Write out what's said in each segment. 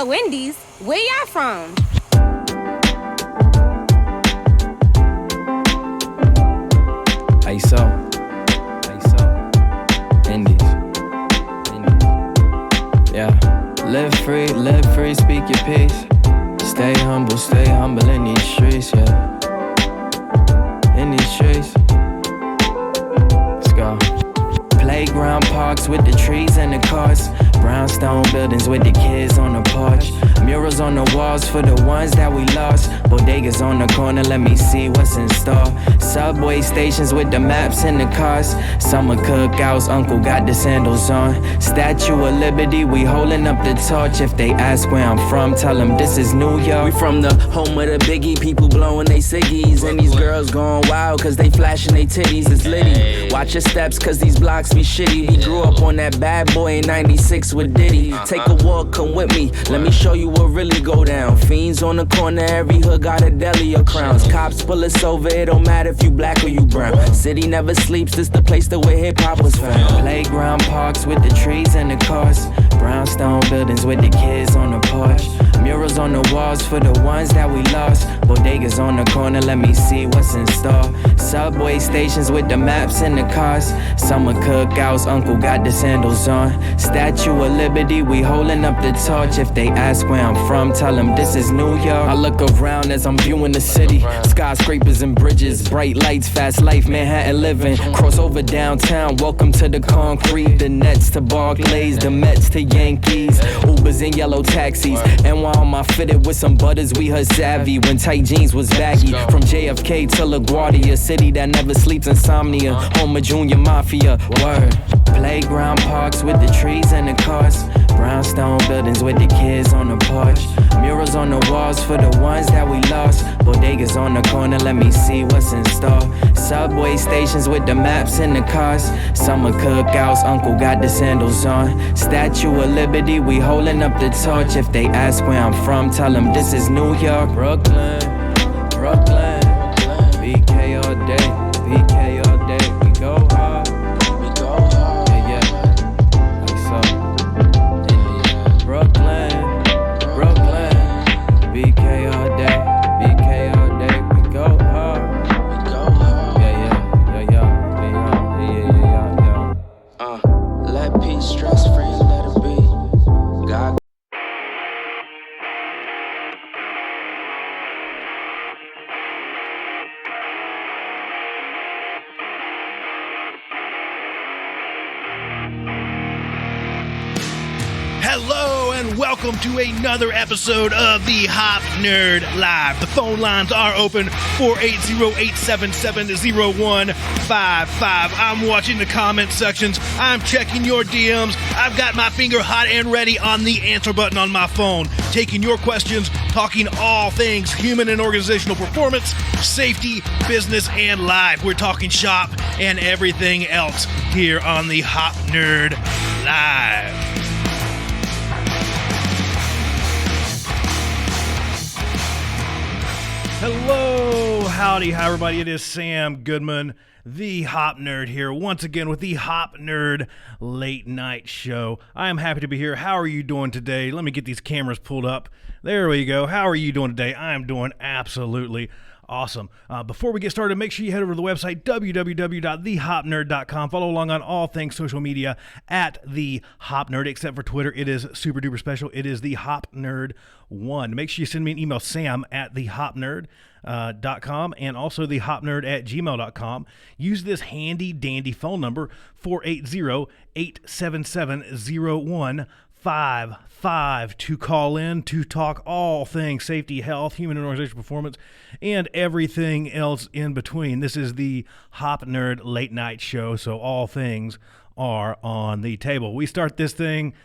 Hello, Wendy's. Where y'all from? ISO. Indies. Yeah. Live free, speak your peace. Stay humble in these streets, yeah. In these streets. Let's go. Playground parks with the trees and the cars. Brownstone buildings with the kids on the porch. Murals on the walls for the ones that we lost. Bodegas on the corner, let me see what's in store. Subway stations with the maps in the cars. Summer cookouts, uncle got the sandals on. Statue of Liberty, we holding up the torch. If they ask where I'm from, tell them this is New York. We from the home of the biggie, people blowing they ciggies. And these girls going wild cause they flashing they titties, it's litty. Watch your steps cause these blocks be shitty. We grew up on that bad boy in 96 with Diddy. Take a walk, come with me, let me show you what really go down. Fiends on the corner, every hood got a deli or crowns. Cops pull us over, it don't matter if you black or you brown. City never sleeps, this the place that where hip hop was found. Playground parks with the trees and the cars. Brownstone buildings with the kids on the porch. Murals on the walls for the ones that we lost. Bodegas on the corner, let me see what's in store. Subway stations with the maps in the cars. Summer cookouts, uncle got the sandals on. Statue of Liberty, we holding up the torch. If they ask where I'm from, tell them this is New York. I look around as I'm viewing the city. Skyscrapers and bridges, bright lights, fast life, Manhattan living. Cross over downtown, welcome to the concrete. The Nets to Barclays, the Mets to Yankees. Ubers and yellow taxis. And while I'm fitted with some butters, we heard savvy when tight jeans was baggy. From JFK to LaGuardia, city that never sleeps, insomnia. Home of Junior Mafia, word. Playground parks with the trees and the cars. Brownstone buildings with the kids on the porch. Murals on the walls for the ones that we lost. Bodegas on the corner, let me see what's in store. Subway stations with the maps in the cars. Summer cookouts, uncle got the sandals on. Statue of Liberty, we holding up the torch. If they ask where I'm from, tell them this is New York. Brooklyn, BK all day, BK all day. We go hard, yeah. Like so. Brooklyn, BK all day, we go hard. Yeah. Let peace, stress free, let it be. God. Hello and welcome to another episode of the Hop Nerd Live. The phone lines are open 480-877-0155. I'm watching the comment sections. I'm checking your DMs. I've got my finger hot and ready on the answer button on my phone. Taking your questions, talking all things human and organizational performance, safety, business, and life. We're talking shop and everything else here on the Hop Nerd Live. Hello, howdy, hi everybody, it is Sam Goodman, the Hop Nerd here, once again with the Hop Nerd Late Night Show. I am happy to be here. How are you doing today? Let me get these cameras pulled up. There we go. How are you doing today? I am doing absolutely awesome. Before we get started, make sure you head over to the website, www.thehopnerd.com. Follow along on all things social media at The Hop Nerd, except for Twitter. It is super duper special. It is The Hop Nerd 1. Make sure you send me an email, sam@thehopnerd.com, and also thehopnerd@gmail.com. Use this handy dandy phone number, 480-877-0155, to call in to talk all things safety, health, human and organizational performance, and everything else in between. This is the Hop Nerd Late Night Show, so all things are on the table. We start this thing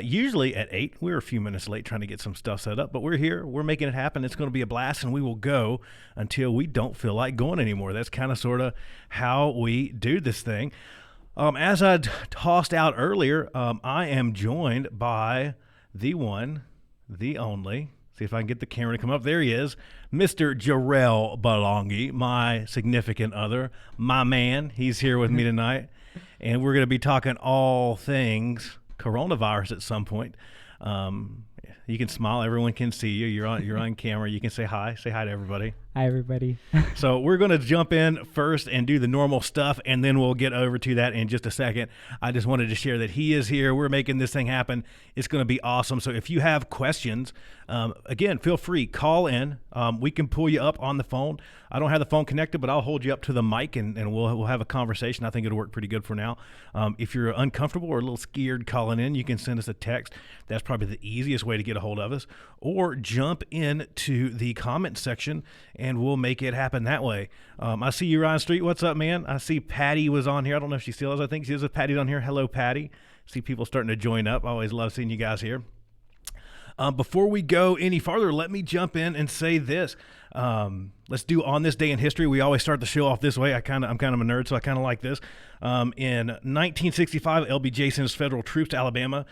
usually at 8. We're a few minutes late trying to get some stuff set up, but we're here. We're making it happen. It's going to be a blast, and we will go until we don't feel like going anymore. That's kind of sort of how we do this thing. As I tossed out earlier, I am joined by the one, the only, see if I can get the camera to come up. There he is, Mr. Jarrell Balongi, my significant other, my man. He's here with me tonight, and we're going to be talking all things coronavirus at some point. You can smile. Everyone can see you. You're on camera. You can say hi. Say hi to everybody. Hi, everybody. So we're going to jump in first and do the normal stuff, and then we'll get over to that in just a second. I just wanted to share that he is here. We're making this thing happen. It's going to be awesome. So if you have questions, again, feel free. Call in. We can pull you up on the phone. I don't have the phone connected, but I'll hold you up to the mic, and we'll have a conversation. I think it'll work pretty good for now. If you're uncomfortable or a little scared calling in, you can send us a text. That's probably the easiest way to get a hold of us. Or jump into the comment section, and we'll make it happen that way. I see you, Ryan Street. What's up, man? I see Patty was on here. I don't know if she still is. I think she is. Patty's on here. Hello, Patty. See people starting to join up. I always love seeing you guys here. Before we go any farther, let me jump in and say this. Let's do On This Day in History. We always start the show off this way. I'm kind of a nerd, so I kind of like this. In 1965, LBJ sends federal troops to Alabama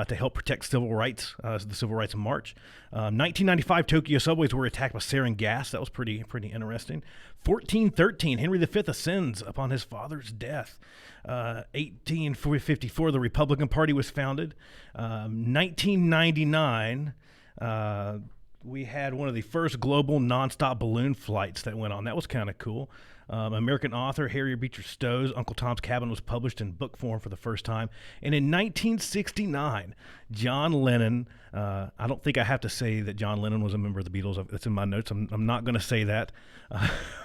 to help protect civil rights, the Civil Rights March. 1995, Tokyo subways were attacked by sarin gas. That was pretty interesting. 1413, Henry V ascends upon his father's death. 1854, the Republican Party was founded. 1999, we had one of the first global nonstop balloon flights that went on. That was kind of cool. American author Harriet Beecher Stowe's Uncle Tom's Cabin was published in book form for the first time. And in 1969, John Lennon, I don't think I have to say that John Lennon was a member of the Beatles. That's in my notes. I'm not going to say that.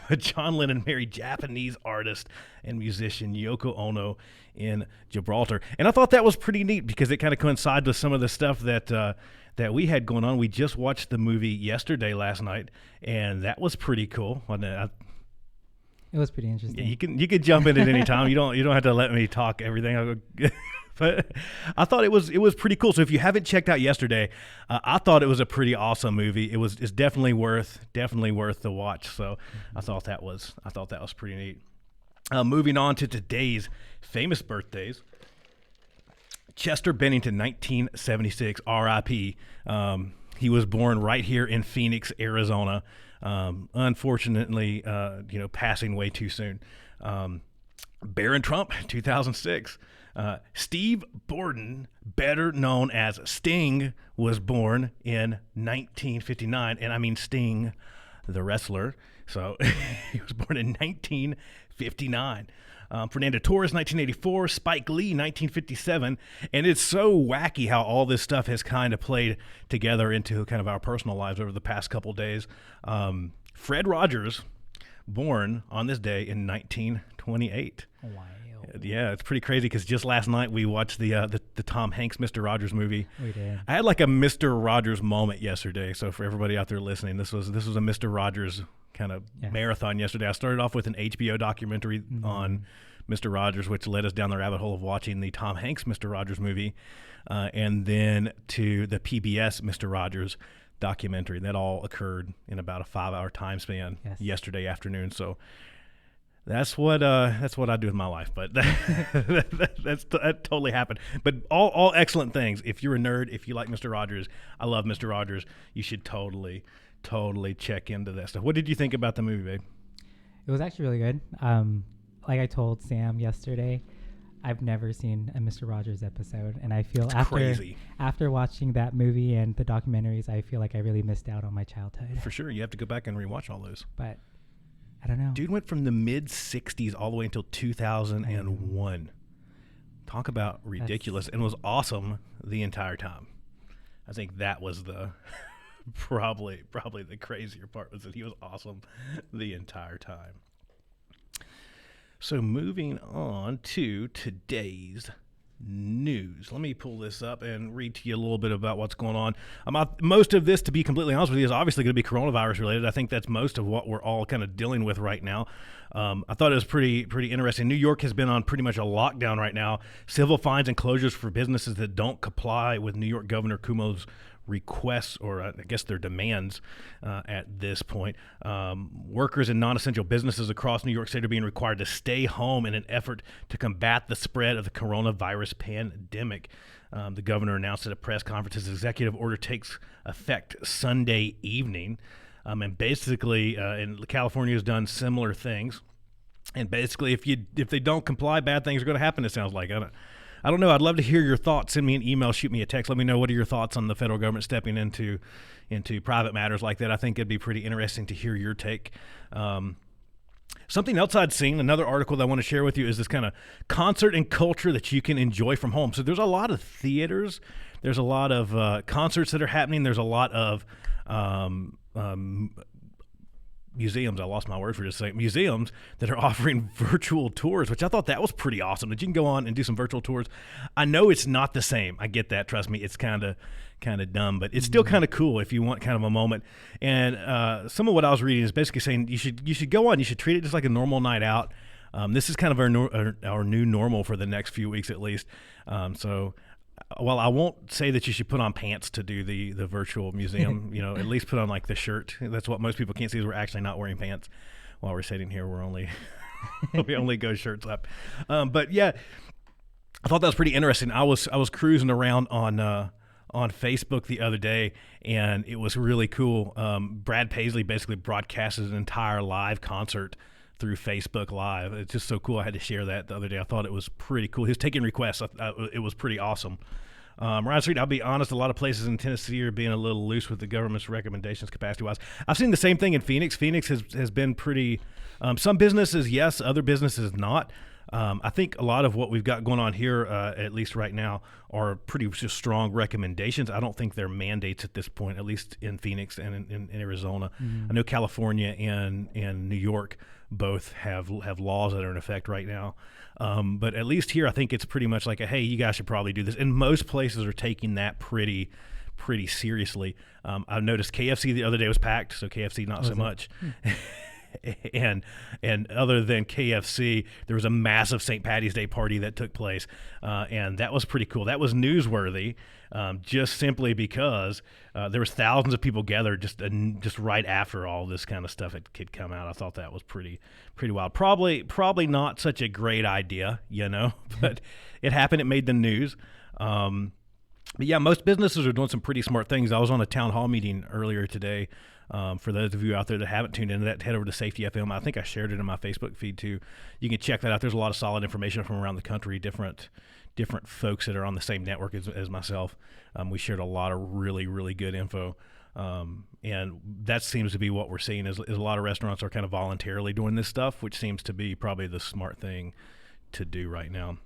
But John Lennon married Japanese artist and musician Yoko Ono in Gibraltar. And I thought that was pretty neat because it kind of coincided with some of the stuff that we had going on. We just watched the movie yesterday, last night, and that was pretty cool. It was pretty interesting. Yeah, you can jump in at any time. You don't have to let me talk everything. But I thought it was pretty cool. So if you haven't checked out yesterday, I thought it was a pretty awesome movie. It's definitely worth the watch. So I thought that was pretty neat. Moving on to today's famous birthdays. Chester Bennington, 1976, R.I.P. He was born right here in Phoenix, Arizona. Unfortunately, passing way too soon. Barron Trump, 2006. Steve Borden, better known as Sting, was born in 1959, and I mean Sting, the wrestler. So he was born in 1959. Fernando Torres, 1984, Spike Lee, 1957, and it's so wacky how all this stuff has kind of played together into kind of our personal lives over the past couple days. Fred Rogers, born on this day in 1928. Wow. Yeah, it's pretty crazy because just last night we watched the Tom Hanks Mr. Rogers movie. We did. I had like a Mr. Rogers moment yesterday. So for everybody out there listening, this was a Mr. Rogers kind of marathon yesterday. I started off with an HBO documentary on Mr. Rogers, which led us down the rabbit hole of watching the Tom Hanks Mr. Rogers movie, and then to the PBS Mr. Rogers documentary. That all occurred in about a 5-hour time span yesterday afternoon. So that's what I do with my life. But that totally happened. But all excellent things. If you're a nerd, if you like Mr. Rogers, I love Mr. Rogers. You should totally check into that stuff. What did you think about the movie, babe? It was actually really good. Like I told Sam yesterday, I've never seen a Mr. Rogers episode, and I feel after watching that movie and the documentaries, I feel like I really missed out on my childhood. For sure, you have to go back and rewatch all those. But I don't know. Dude went from the mid '60s all the way until 2001. Talk about ridiculous, and was awesome the entire time. I think that was the probably the crazier part, was that he was awesome the entire time. So moving on to today's news. Let me pull this up and read to you a little bit about what's going on. Most of this, to be completely honest with you, is obviously going to be coronavirus related. I think that's most of what we're all kind of dealing with right now. I thought it was pretty interesting. New York has been on pretty much a lockdown right now. Civil fines and closures for businesses that don't comply with New York Governor Cuomo's requests, or I guess their demands at this point. Workers in non-essential businesses across New York State are being required to stay home in an effort to combat the spread of the coronavirus pandemic. The governor announced at a press conference his executive order takes effect Sunday evening. And basically, and California has done similar things. And basically, if they don't comply, bad things are going to happen, it sounds like. I don't know. I'd love to hear your thoughts. Send me an email, shoot me a text. Let me know what are your thoughts on the federal government stepping into private matters like that. I think it'd be pretty interesting to hear your take. Something else I'd seen, another article that I want to share with you, is this kind of concert and culture that you can enjoy from home. So there's a lot of theaters. There's a lot of concerts that are happening. There's a lot of museums. I lost my word for just a second. Museums that are offering virtual tours, which I thought that was pretty awesome, that you can go on and do some virtual tours. I know it's not the same. I get that. Trust me. It's kind of dumb, but it's still kind of cool if you want kind of a moment. And some of what I was reading is basically saying you should go on. You should treat it just like a normal night out. This is kind of our new normal for the next few weeks at least. Well, I won't say that you should put on pants to do the virtual museum. At least put on like the shirt. That's what most people can't see, is we're actually not wearing pants while we're sitting here. We're only we only go shirts up. But yeah, I thought that was pretty interesting. I was cruising around on Facebook the other day, and it was really cool. Brad Paisley basically broadcasted an entire live concert through Facebook Live. It's just so cool. I had to share that the other day. I thought it was pretty cool. He was taking requests. It was pretty awesome. Ryan Street, I'll be honest, a lot of places in Tennessee are being a little loose with the government's recommendations capacity-wise. I've seen the same thing in Phoenix. Phoenix has been pretty some businesses, yes, other businesses not. I think a lot of what we've got going on here, at least right now, are pretty just strong recommendations. I don't think they're mandates at this point, at least in Phoenix and in Arizona. Mm-hmm. I know California and New York both have laws that are in effect right now. But at least here, I think it's pretty much like hey, you guys should probably do this. And most places are taking that pretty seriously. I've noticed KFC the other day was packed, so KFC not so much. And other than KFC, there was a massive St. Paddy's Day party that took place, and that was pretty cool. That was newsworthy, just simply because there was thousands of people gathered just right after all this kind of stuff had come out. I thought that was pretty wild. Probably not such a great idea, but it happened. It made the news. But yeah, most businesses are doing some pretty smart things. I was on a town hall meeting earlier today. For those of you out there that haven't tuned into that, head over to Safety FM. I think I shared it in my Facebook feed too. You can check that out. There's a lot of solid information from around the country, different folks that are on the same network as myself. We shared a lot of really, really good info. And that seems to be what we're seeing is a lot of restaurants are kind of voluntarily doing this stuff, which seems to be probably the smart thing to do right now.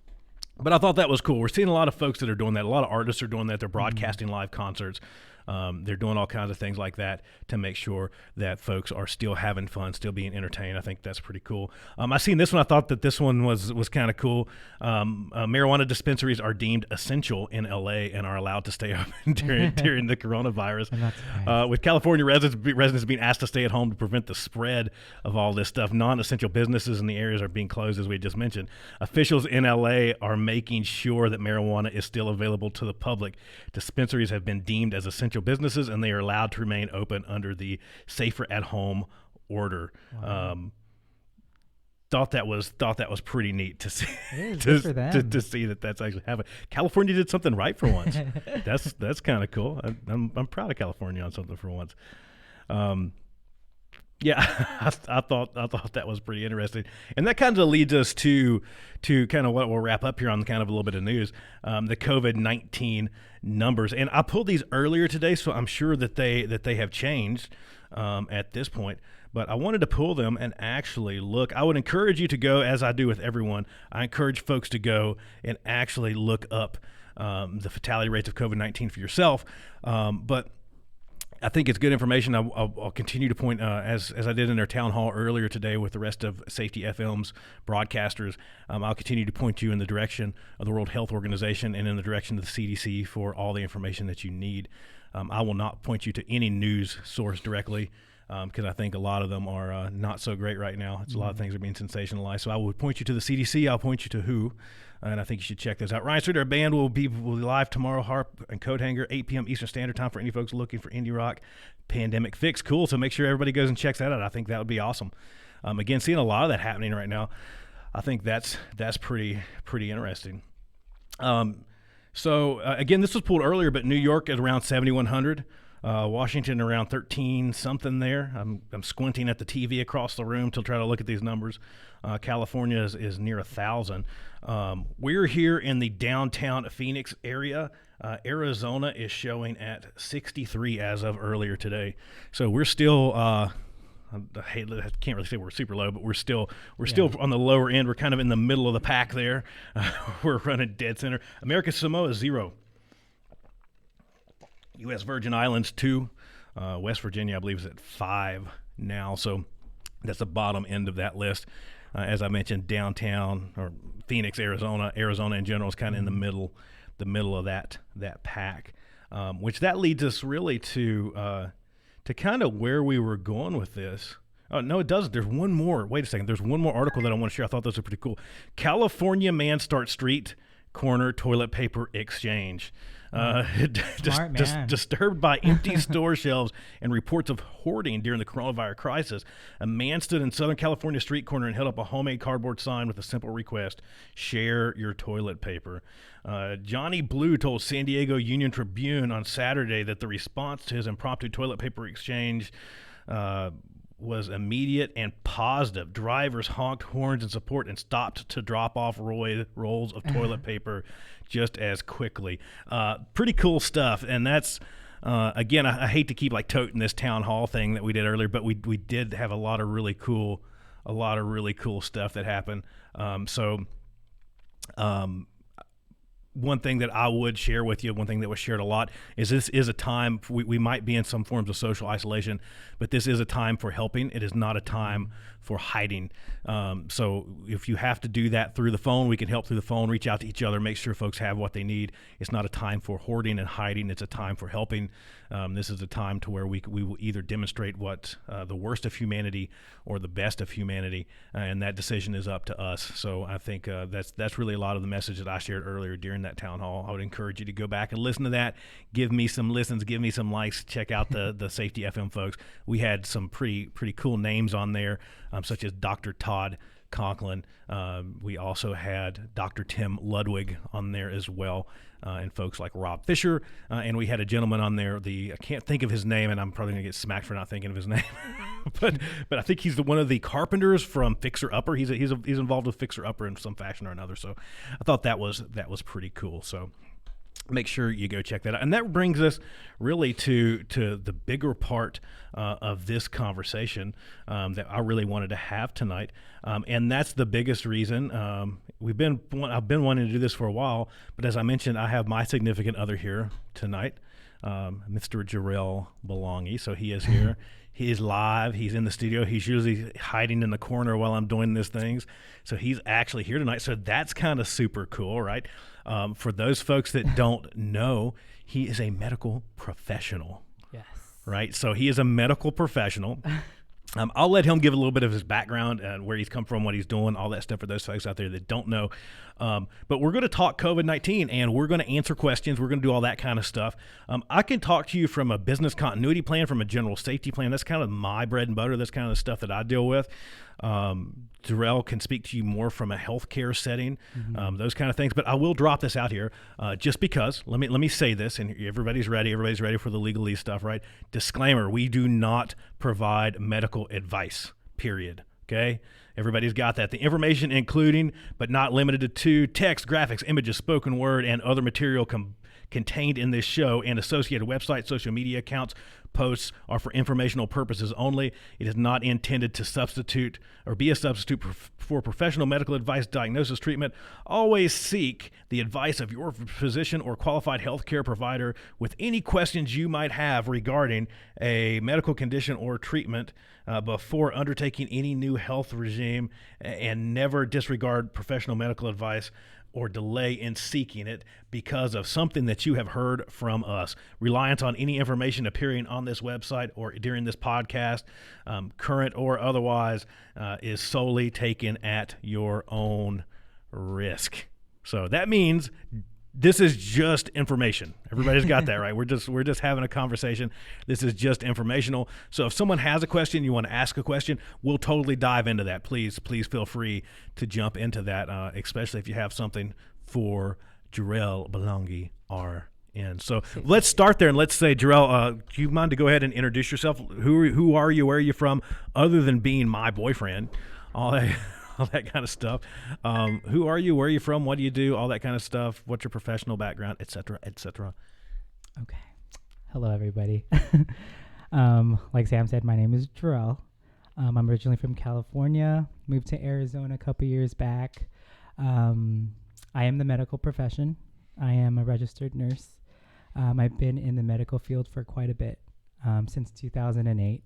But I thought that was cool. We're seeing a lot of folks that are doing that. A lot of artists are doing that. They're broadcasting live concerts. They're doing all kinds of things like that to make sure that folks are still having fun, still being entertained. I think that's pretty cool. I seen this one. I thought that this one was kind of cool. Marijuana dispensaries are deemed essential in LA and are allowed to stay open during the coronavirus. Nice. With California residents being asked to stay at home to prevent the spread of all this stuff, non-essential businesses in the areas are being closed, as we just mentioned. Officials in LA are making sure that marijuana is still available to the public. Dispensaries have been deemed as essential businesses, and they are allowed to remain open under the Safer at Home order. Wow. Thought that was pretty neat to see. To see that's actually happening. California did something right for once. That's kind of cool. I'm proud of California on something for once. Yeah, I thought that was pretty interesting, and that kind of leads us to kind of what we'll wrap up here on kind of a little bit of news, the COVID-19 numbers. And I pulled these earlier today, so I'm sure that they have changed at this point. But I wanted to pull them and actually look. I would encourage you to go, as I do with everyone. I encourage folks to go and actually look up the fatality rates of COVID-19 for yourself. But I think it's good information. I'll continue to point, as I did in our town hall earlier today with the rest of Safety FM's broadcasters, I'll continue to point you in the direction of the World Health Organization and in the direction of the CDC for all the information that you need. I will not point you to any news source directly because I think a lot of them are not so great right now. It's a lot of things are being sensationalized. So I would point you to the CDC. I'll point you to WHO. And I think you should check those out. Ryan Street, our band, will be live tomorrow, Harp and Coathanger, 8 p.m. Eastern Standard Time for any folks looking for indie rock pandemic fix. Cool. So make sure everybody goes and checks that out. I think that would be awesome. Again, seeing a lot of that happening right now, I think that's pretty interesting. So again, this was pulled earlier, but New York at around 7,100. Washington around 13 something there. I'm squinting at the TV across the room to try to look at these numbers. California is near 1,000. We're here in the downtown Phoenix area. Arizona is showing at 63 as of earlier today. So we're still I can't really say we're super low, but we're still on the lower end. We're kind of in the middle of the pack there. We're running dead center. American Samoa 0. U.S. Virgin Islands 2. West Virginia, I believe, is at 5 now. So that's the bottom end of that list. As I mentioned, downtown or Phoenix, Arizona in general is kind of in the middle of that pack, which that leads us really to kind of where we were going with this. Oh, no, it doesn't. There's one more. Wait a second. There's one more article that I want to share. I thought this was pretty cool. California man starts street corner toilet paper exchange. Disturbed by empty store shelves and reports of hoarding during the coronavirus crisis, a man stood in Southern California street corner and held up a homemade cardboard sign with a simple request: share your toilet paper. Johnny Blue told San Diego Union Tribune on Saturday that the response to his impromptu toilet paper exchange was immediate and positive. Drivers honked horns in support and stopped to drop off rolls of toilet paper just as quickly. Pretty cool stuff. And that's, again, I hate to keep like toting this town hall thing that we did earlier, but we did have a lot of really cool stuff that happened. One thing that I would share with you, one thing that was shared a lot, is this is a time, we might be in some forms of social isolation, but this is a time for helping. It is not a time for hiding. So if you have to do that through the phone, we can help through the phone, reach out to each other, make sure folks have what they need. It's not a time for hoarding and hiding. It's a time for helping. This is a time to where we will either demonstrate what the worst of humanity or the best of humanity, and that decision is up to us. So I think that's really a lot of the message that I shared earlier during that town hall. I would encourage you to go back and listen to that. Give me some listens, give me some likes. Check out the Safety FM folks. We had some pretty cool names on there, such as Dr. Todd Conklin. We also had Dr. Tim Ludwig on there as well, and folks like Rob Fisher. And we had a gentleman on there. I can't think of his name, and I'm probably gonna get smacked for not thinking of his name. but I think he's one of the carpenters from Fixer Upper. He's involved with Fixer Upper in some fashion or another. So I thought that was pretty cool. So make sure you go check that out. And that brings us really to the bigger part of this conversation that I really wanted to have tonight. And that's the biggest reason. I've been wanting to do this for a while, but as I mentioned, I have my significant other here tonight, Mr. Jarrell Belongi. So he is here. He is live. He's in the studio. He's usually hiding in the corner while I'm doing these things. So he's actually here tonight. So that's kind of super cool, right? For those folks that don't know, he is a medical professional. Yes. Right? So he is a medical professional. I'll let him give a little bit of his background and where he's come from, what he's doing, all that stuff for those folks out there that don't know. But we're going to talk COVID-19, and we're going to answer questions. We're going to do all that kind of stuff. I can talk to you from a business continuity plan, from a general safety plan. That's kind of my bread and butter. That's kind of the stuff that I deal with. Jarrell can speak to you more from a healthcare setting, those kind of things. But I will drop this out here just because. Let me say this, and everybody's ready. Everybody's ready for the legalese stuff, right? Disclaimer: we do not provide medical advice. Period. Okay. Everybody's got that. The information, including but not limited to text, graphics, images, spoken word, and other material contained in this show and associated websites, social media accounts, posts are for informational purposes only. It is not intended to substitute or be a substitute for professional medical advice, diagnosis, treatment. Always seek the advice of your physician or qualified healthcare provider with any questions you might have regarding a medical condition or treatment before undertaking any new health regime, and never disregard professional medical advice or delay in seeking it because of something that you have heard from us. Reliance on any information appearing on this website or during this podcast, current or otherwise, is solely taken at your own risk. So that means this is just information. Everybody's got that, right? We're just having a conversation. This is just informational. So if someone has a question, you want to ask a question, we'll totally dive into that. Please feel free to jump into that, especially if you have something for Jarrell Belongi, our And so let's start there, and let's say, Jarrell, do you mind to go ahead and introduce yourself? Who are you? Where are you from? Other than being my boyfriend, all that kind of stuff. Who are you? Where are you from? What do you do? All that kind of stuff. What's your professional background, et cetera, et cetera. Okay. Hello, everybody. Like Sam said, my name is Jarrell. I'm originally from California, moved to Arizona a couple years back. I am the medical profession. I am a registered nurse. I've been in the medical field for quite a bit, since 2008.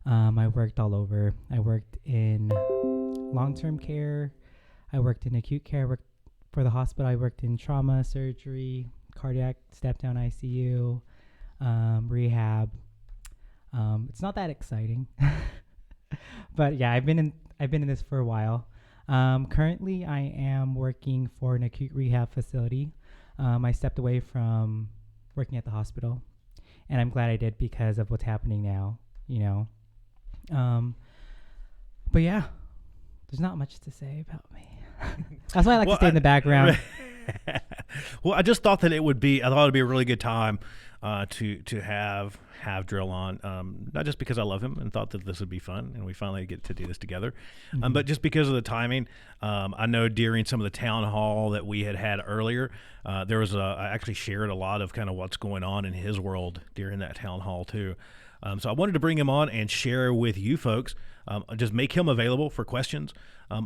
I worked all over. I worked in long-term care. I worked in acute care. I worked for the hospital. I worked in trauma, surgery, cardiac step-down ICU, rehab. It's not that exciting, but yeah, I've been in this for a while. Currently, I am working for an acute rehab facility. I stepped away from working at the hospital, and I'm glad I did because of what's happening now, but yeah, there's not much to say about me. That's why I like to stay in the background. Well, I just thought that I thought it'd be a really good time to have Jarrell on, not just because I love him and thought that this would be fun and we finally get to do this together, but just because of the timing. I know during some of the town hall that we had earlier, I actually shared a lot of kind of what's going on in his world during that town hall too. So I wanted to bring him on and share with you folks, just make him available for questions.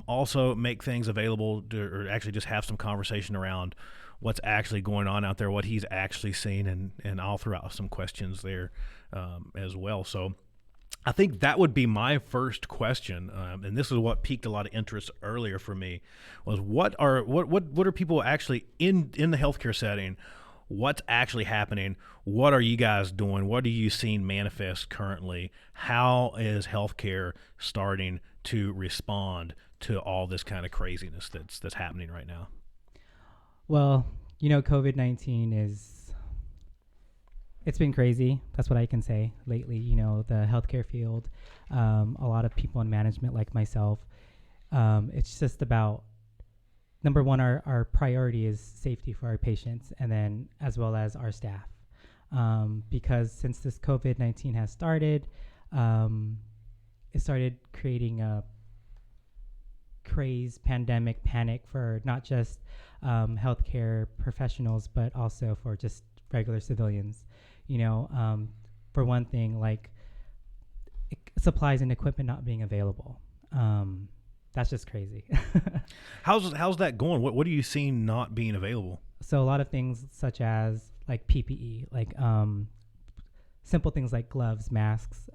Also make things available or actually just have some conversation around what's actually going on out there, what he's actually seen, and I'll throw out some questions there as well. So I think that would be my first question, and this is what piqued a lot of interest earlier for me, was what are people actually in the healthcare setting? What's actually happening? What are you guys doing? What are you seeing manifest currently? How is healthcare starting to respond to all this kind of craziness that's happening right now? Well, COVID-19 it's been crazy. That's what I can say lately. The healthcare field, a lot of people in management like myself, it's just about, number one, our priority is safety for our patients, and then as well as our staff. Because since this COVID-19 has started, it started creating a craze, pandemic, panic for not just healthcare professionals, but also for just regular civilians. For one thing, like supplies and equipment not being available. That's just crazy. How's that going? What are you seeing not being available? So a lot of things such as like PPE, like simple things like gloves, masks,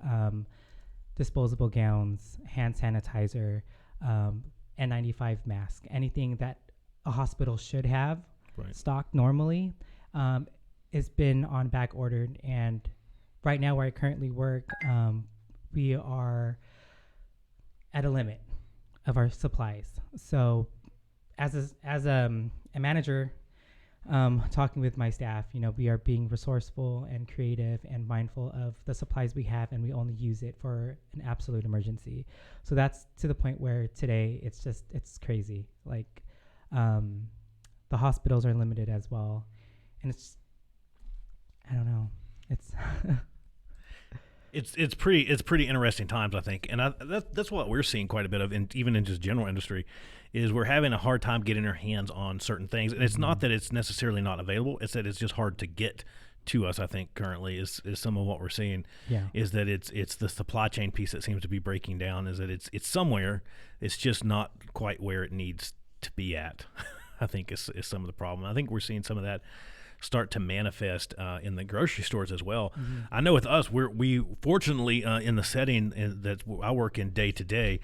disposable gowns, hand sanitizer, N95 mask, anything that a hospital should have stocked normally, it's been on back ordered. And right now where I currently work, we are at a limit of our supplies. So as a manager, talking with my staff, we are being resourceful and creative and mindful of the supplies we have, and we only use it for an absolute emergency. So that's to the point where today it's crazy. Like the hospitals are limited as well, and I don't know. It's pretty interesting times, I think, and that's what we're seeing quite a bit of, even in just general industry, is we're having a hard time getting our hands on certain things, and it's not that it's necessarily not available; it's that it's just hard to get to us. I think currently is some of what we're seeing. Is that it's the supply chain piece that seems to be breaking down. Is that it's somewhere, it's just not quite where it needs to be at. I think is some of the problem. I think we're seeing some of that start to manifest in the grocery stores as well. I know with us, we fortunately in the setting that I work in day to day,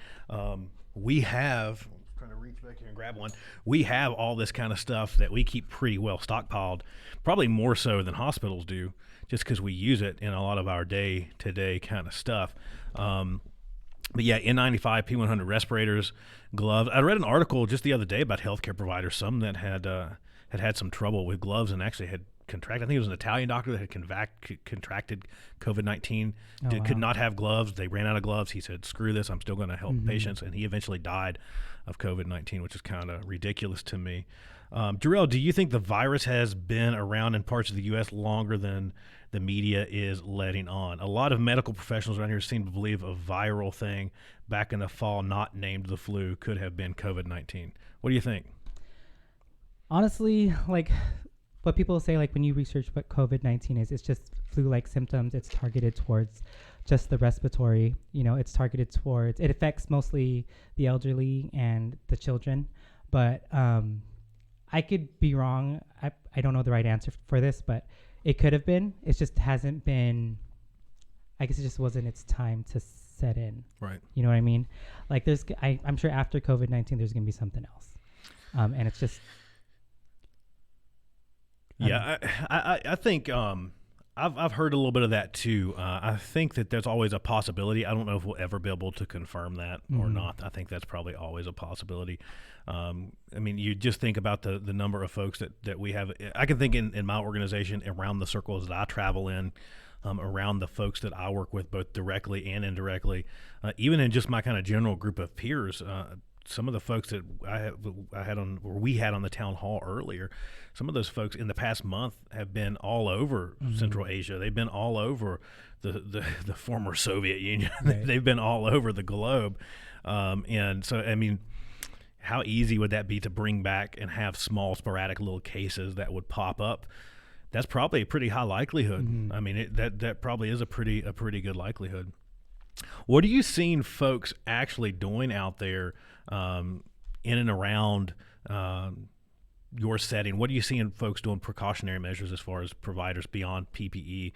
we have, I'm trying to reach back here and grab one, we have all this kind of stuff that we keep pretty well stockpiled, probably more so than hospitals do, just because we use it in a lot of our day to day kind of stuff. But yeah, N95, P100 respirators, gloves. I read an article just the other day about healthcare providers, some that had some trouble with gloves and actually had contracted. I think it was an Italian doctor that had contracted COVID-19, could not have gloves. They ran out of gloves. He said, screw this, I'm still going to help patients. And he eventually died of COVID-19, which is kind of ridiculous to me. Jarrell, do you think the virus has been around in parts of the U.S. longer than the media is letting on? A lot of medical professionals around here seem to believe a viral thing back in the fall, not named the flu, could have been COVID-19. What do you think? Honestly, like what people say, like when you research what COVID-19 is, it's just flu-like symptoms. It's targeted towards just the respiratory. It's targeted towards, it affects mostly the elderly and the children. But I could be wrong. I don't know the right answer for this, but it could have been. It just hasn't been. I guess it just wasn't its time to set in. Right. You know what I mean? Like I'm sure after COVID-19, there's gonna be something else, and it's just. Yeah, I think I've heard a little bit of that too. I think that there's always a possibility. I don't know if we'll ever be able to confirm that or not. I think that's probably always a possibility. I mean, you just think about the number of folks that we have. I can think in my organization, around the circles that I travel in, around the folks that I work with both directly and indirectly, even in just my kind of general group of peers. Some of the folks that we had on the town hall earlier, some of those folks in the past month have been all over Central Asia. They've been all over the former Soviet Union. Right. They've been all over the globe. And so, I mean, how easy would that be to bring back and have small sporadic little cases that would pop up? That's probably a pretty high likelihood. I mean, that probably is a pretty good likelihood. What are you seeing folks actually doing out there in and around your setting? What are you seeing folks doing precautionary measures as far as providers beyond PPE?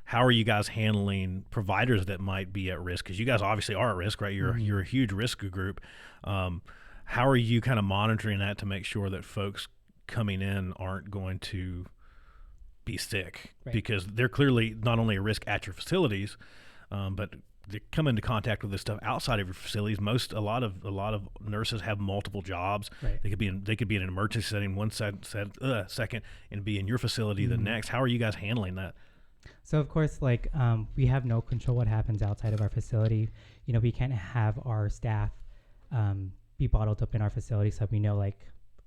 How are you guys handling providers that might be at risk? Because you guys obviously are at risk, right? You're a huge risk group. How are you kind of monitoring that to make sure that folks coming in aren't going to be sick? Right. Because they're clearly not only a risk at your facilities, but they come into contact with this stuff outside of your facilities. A lot of nurses have multiple jobs. Right. They could be in an emergency setting one second and be in your facility the next. How are you guys handling that? So of course, like we have no control what happens outside of our facility. We can't have our staff be bottled up in our facility, so we know like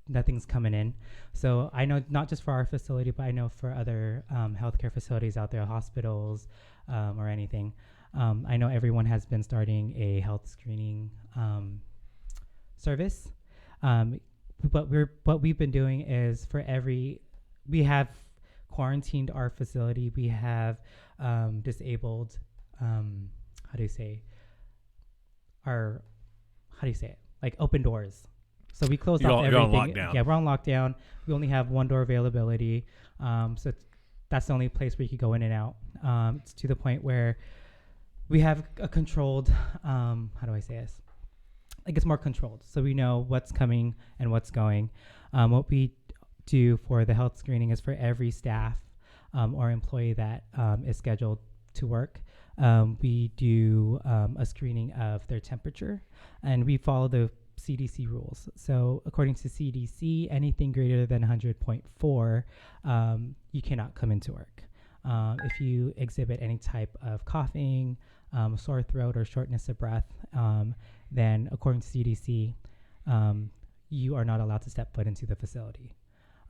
nothing's coming in. So I know not just for our facility, but I know for other healthcare facilities out there, hospitals or anything. I know everyone has been starting a health screening service. What we've been doing is we have quarantined our facility. We have disabled, like open doors. So we closed off everything. You're on lockdown. Yeah, we're on lockdown. We only have one door availability. So that's the only place where you can go in and out. It's to the point where we have a controlled, how do I say this? Like it's more controlled. So we know what's coming and what's going. What we do for the health screening is for every staff or employee that is scheduled to work. We do a screening of their temperature, and we follow the CDC rules. So according to CDC, anything greater than 100.4, you cannot come into work. If you exhibit any type of coughing, sore throat, or shortness of breath, then according to CDC, you are not allowed to step foot into the facility.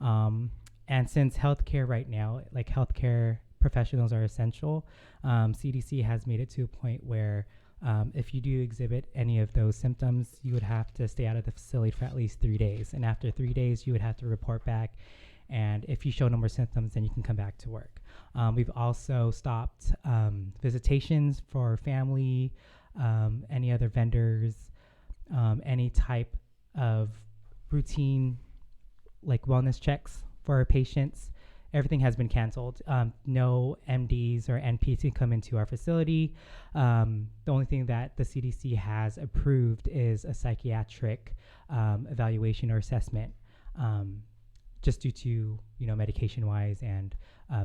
And since healthcare right now, like healthcare professionals are essential, CDC has made it to a point where if you do exhibit any of those symptoms, you would have to stay out of the facility for at least 3 days. And after 3 days, you would have to report back. And if you show no more symptoms, then you can come back to work. We've also stopped visitations for family, any other vendors, any type of routine like wellness checks for our patients. Everything has been canceled. No MDs or NPs can come into our facility. The only thing that the CDC has approved is a psychiatric evaluation or assessment, just due to medication-wise and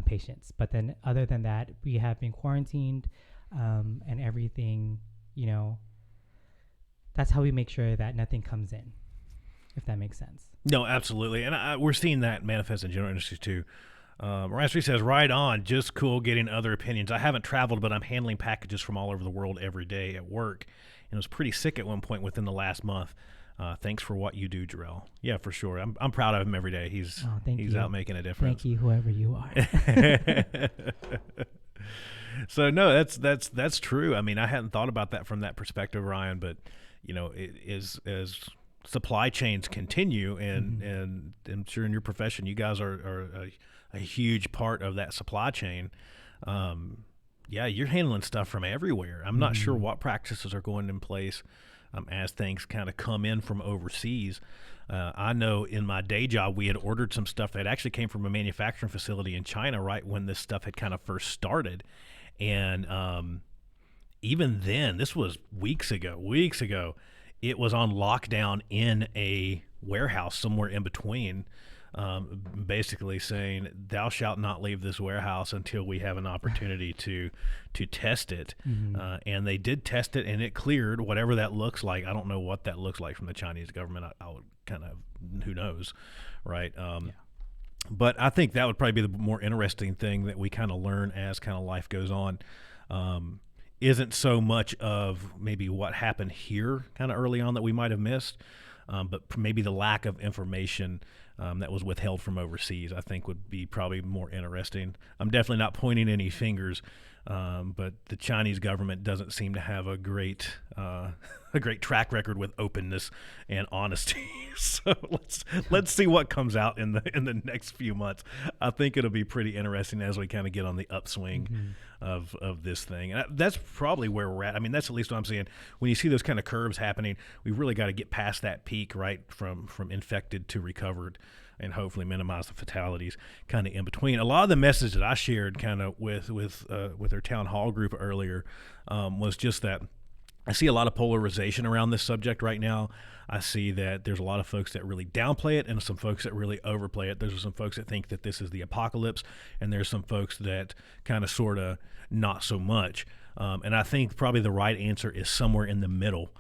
patients. But then, other than that, we have been quarantined, and everything. That's how we make sure that nothing comes in, if that makes sense. No, absolutely, and we're seeing that manifest in general industries too. Rastri says, right on, just cool getting other opinions. I haven't traveled, but I'm handling packages from all over the world every day at work, and was pretty sick at one point within the last month. Thanks for what you do, Jarrell. Yeah, for sure. I'm proud of him every day. He's out making a difference. Thank you, whoever you are. So no, that's true. I mean, I hadn't thought about that from that perspective, Ryan. But as supply chains continue, and I'm sure in your profession, you guys are a huge part of that supply chain. Yeah, you're handling stuff from everywhere. I'm not sure what practices are going in place as things kind of come in from overseas. I know in my day job, we had ordered some stuff that actually came from a manufacturing facility in China right when this stuff had kind of first started. And even then, this was weeks ago, it was on lockdown in a warehouse somewhere in between, basically saying, thou shalt not leave this warehouse until we have an opportunity to test it. And they did test it, and it cleared, whatever that looks like. I don't know what that looks like from the Chinese government. I would kind of, who knows, right? But I think that would probably be the more interesting thing that we kind of learn as kind of life goes on. Isn't so much of maybe what happened here kind of early on that we might have missed, but maybe the lack of information that was withheld from overseas, I think would be probably more interesting. I'm definitely not pointing any fingers, but the Chinese government doesn't seem to have a great track record with openness and honesty. So let's see what comes out in the next few months. I think it'll be pretty interesting as we kind of get on the upswing of this thing. And that's probably where we're at. I mean, that's at least what I'm seeing. When you see those kind of curves happening, we really got to get past that peak, right, from infected to recovered, and hopefully minimize the fatalities kind of in between. A lot of the message that I shared kind of with our town hall group earlier was just that I see a lot of polarization around this subject right now. I see that there's a lot of folks that really downplay it and some folks that really overplay it. There's some folks that think that this is the apocalypse, and there's some folks that kind of sort of not so much. And I think probably the right answer is somewhere in the middle.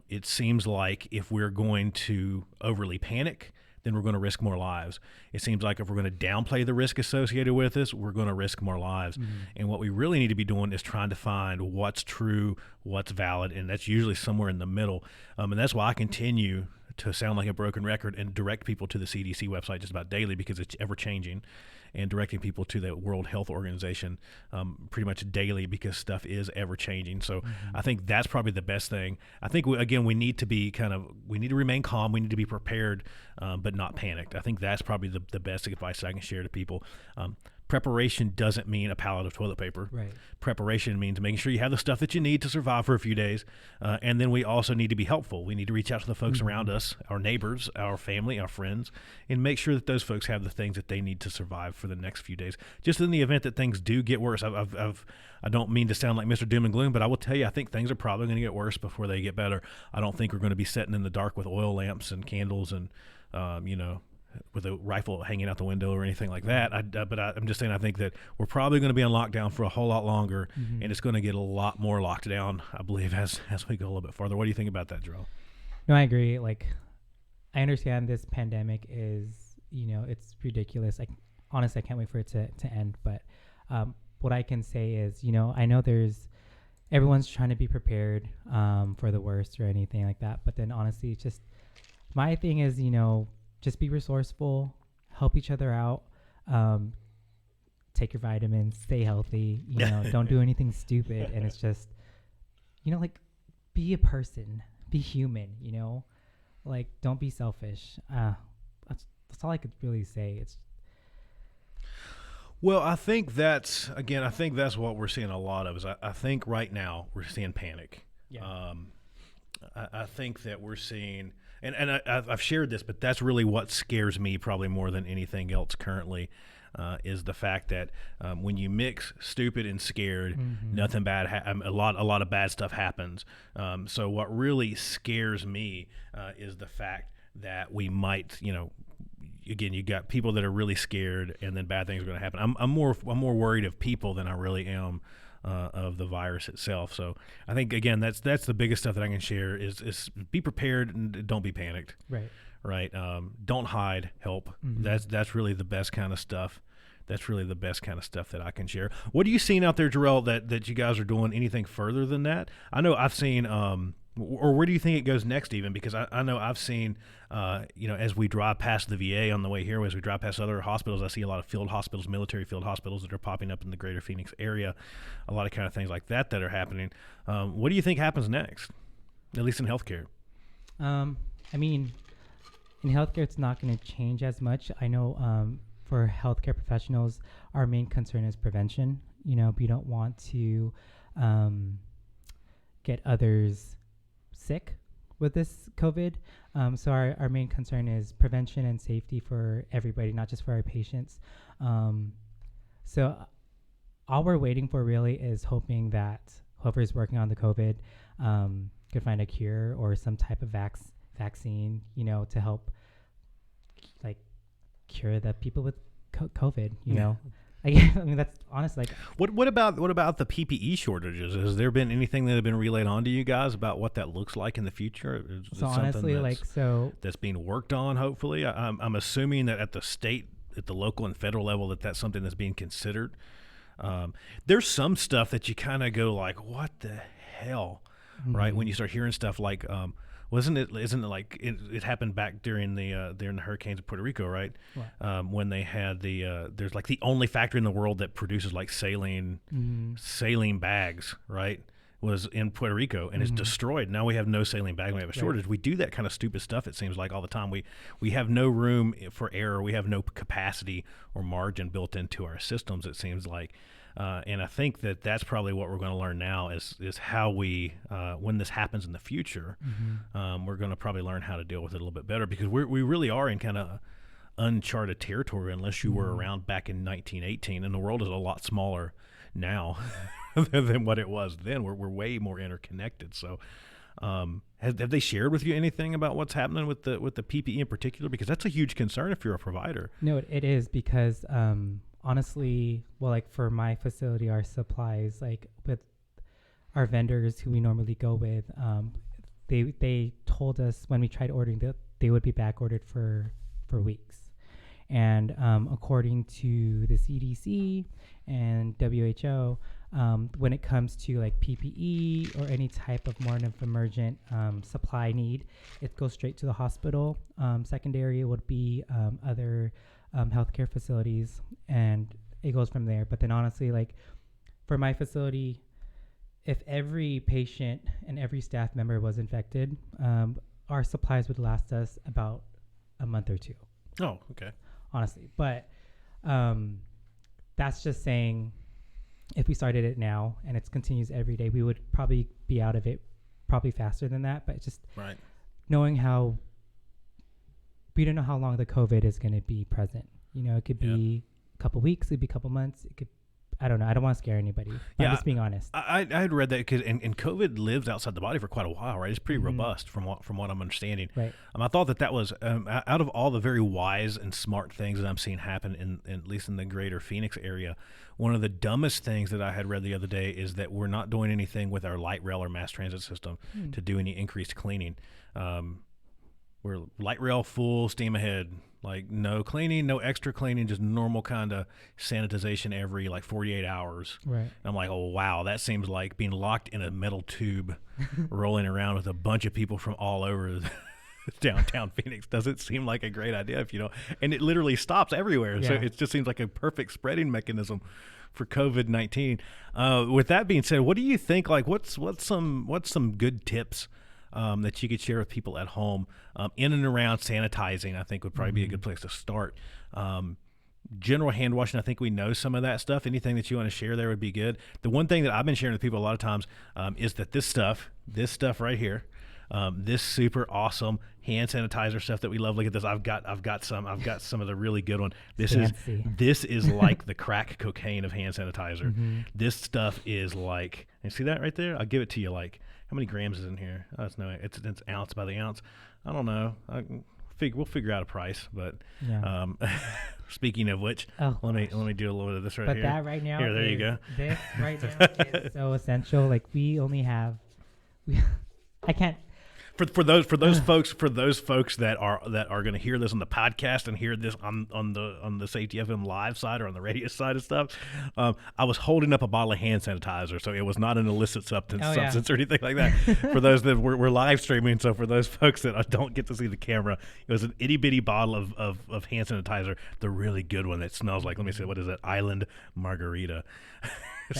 It seems like if we're going to overly panic, then we're going to risk more lives. It seems like if we're going to downplay the risk associated with this, we're going to risk more lives. And what we really need to be doing is trying to find what's true, what's valid, and that's usually somewhere in the middle. And that's why I continue to sound like a broken record and direct people to the CDC website just about daily, because it's ever changing, and directing people to the World Health Organization pretty much daily, because stuff is ever changing. So I think that's probably the best thing. I think we need to be we need to remain calm. We need to be prepared, but not panicked. I think that's probably the best advice I can share to people. Preparation doesn't mean a pallet of toilet paper. Right. Preparation means making sure you have the stuff that you need to survive for a few days. And then we also need to be helpful. We need to reach out to the folks around us, our neighbors, our family, our friends, and make sure that those folks have the things that they need to survive for the next few days. Just in the event that things do get worse. I don't mean to sound like Mr. Doom and Gloom, but I will tell you, I think things are probably going to get worse before they get better. I don't think we're going to be sitting in the dark with oil lamps and candles and, with a rifle hanging out the window or anything like that. I'm just saying, I think that we're probably going to be on lockdown for a whole lot longer, and it's going to get a lot more locked down, I believe, as we go a little bit farther. What do you think about that, Jarrell? No, I agree. Like, I understand this pandemic is, it's ridiculous. Honestly, I can't wait for it to end. But what I can say is, I know everyone's trying to be prepared for the worst or anything like that. But then honestly, it's just, my thing is, just be resourceful, help each other out, take your vitamins, stay healthy, don't do anything stupid. And it's just, be a person, be human, don't be selfish. That's all I could really say. Well, I think that's what we're seeing a lot of. Is I think right now we're seeing panic. Yeah. I think that we're seeing, and I've shared this, but that's really what scares me probably more than anything else currently, is the fact that when you mix stupid and scared, nothing bad, a lot of bad stuff happens. So what really scares me is the fact that we might, again, you got people that are really scared, and then bad things are going to happen. I'm more worried of people than I really am of the virus itself. So I think, again, that's the biggest stuff that I can share is be prepared and don't be panicked. Right. Don't hide. Help. That's really the best kind of stuff. That's really the best kind of stuff that I can share. What are you seeing out there, Jarrell, that you guys are doing anything further than that? I know I've seen Or where do you think it goes next even? Because I know I've seen, as we drive past the VA on the way here, as we drive past other hospitals, I see a lot of field hospitals, military field hospitals that are popping up in the greater Phoenix area, a lot of kind of things like that are happening. What do you think happens next, at least in healthcare? I mean, in healthcare, it's not going to change as much. I know for healthcare professionals, our main concern is prevention. We don't want to get others sick with this COVID. So our main concern is prevention and safety for everybody, not just for our patients. So all we're waiting for really is hoping that whoever's working on the COVID could find a cure or some type of vaccine, to help like cure the people with COVID, you know. I mean, that's honest. Like, what about the PPE shortages? Has there been anything that have been relayed on to you guys about what that looks like in the future? Is so honestly, that's being worked on. Hopefully, I'm assuming that at the state, at the local and federal level, that's something that's being considered. There's some stuff that you kind of go like, what the hell, right? When you start hearing stuff like, isn't it like it happened back during the hurricanes in Puerto Rico, right? When they had there's like the only factory in the world that produces like saline bags, right? Was in Puerto Rico and is destroyed. Now we have no saline bags. We have a shortage. Right. We do that kind of stupid stuff, it seems like, all the time. We have no room for error. We have no capacity or margin built into our systems, it seems like. And I think that's probably what we're going to learn now is how we, when this happens in the future, we're going to probably learn how to deal with it a little bit better, because we really are in kind of uncharted territory unless you were around back in 1918, and the world is a lot smaller now than what it was then. We're way more interconnected. So have they shared with you anything about what's happening with the PPE in particular? Because that's a huge concern if you're a provider. No, it is, because honestly, well, like for my facility, our supplies, like with our vendors who we normally go with, they told us when we tried ordering that they would be back ordered for weeks. And according to the CDC and WHO, when it comes to like PPE or any type of more emergent supply need, it goes straight to the hospital. Secondary would be other healthcare facilities, and it goes from there. But then honestly, like for my facility, if every patient and every staff member was infected, our supplies would last us about a month or two. Oh, okay. Honestly, but that's just saying if we started it now and it continues every day, we would probably be out of it probably faster than that. But just right. Knowing how we don't know how long the COVID is going to be present. It could be a couple weeks, it could be a couple months, it could, I don't know. I don't want to scare anybody. I'm just being honest. I had read that because and COVID lives outside the body for quite a while, right? It's pretty robust from what I'm understanding. Right. I thought that was out of all the very wise and smart things that I'm seeing happen in at least in the greater Phoenix area, one of the dumbest things that I had read the other day is that we're not doing anything with our light rail or mass transit system to do any increased cleaning. We're light rail full steam ahead. Like no cleaning, no extra cleaning, just normal kind of sanitization every like 48 hours. Right. And I'm like, oh, wow, that seems like being locked in a metal tube rolling around with a bunch of people from all over downtown Phoenix. Doesn't seem like a great idea if you know. And it literally stops everywhere. Yeah. So it just seems like a perfect spreading mechanism for COVID-19. With that being said, what do you think? Like, what's some good tips that you could share with people at home in and around sanitizing? I think would probably be a good place to start. General hand washing, I think we know some of that stuff. Anything that you want to share there would be good. The one thing that I've been sharing with people a lot of times is that this stuff right here, this super awesome hand sanitizer stuff that we love. Look at this. I've got some of the really good one. This is like the crack cocaine of hand sanitizer. This stuff is like, you see that right there? I'll give it to you. Like, how many grams is in here? Oh, it's ounce by the ounce. I don't know. We'll figure out a price. But speaking of which, let me do a little bit of this right here. But that right now, there you go. This right now is so essential. Like we only have, I can't. for those folks that are going to hear this on the podcast and hear this on the Safety FM live side or on the radio side of stuff, I was holding up a bottle of hand sanitizer, so it was not an illicit substance or anything like that. For those that we're live streaming, so for those folks that don't get to see the camera, it was an itty bitty bottle of hand sanitizer, the really good one that smells like, let me see, what is it, Island Margarita.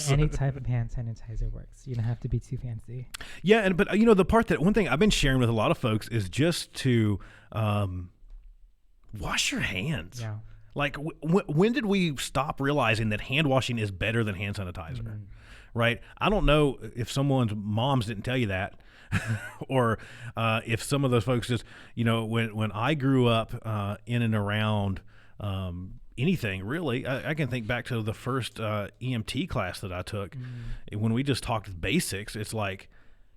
Any type of hand sanitizer works. You don't have to be too fancy. Yeah, but the part that one thing I've been sharing with a lot of folks is just to wash your hands. Yeah. Like when did we stop realizing that hand washing is better than hand sanitizer? Right? I don't know if someone's moms didn't tell you that, or if some of those folks just when I grew up in and around. Anything really. I can think back to the first EMT class that I took. When we just talked basics, it's like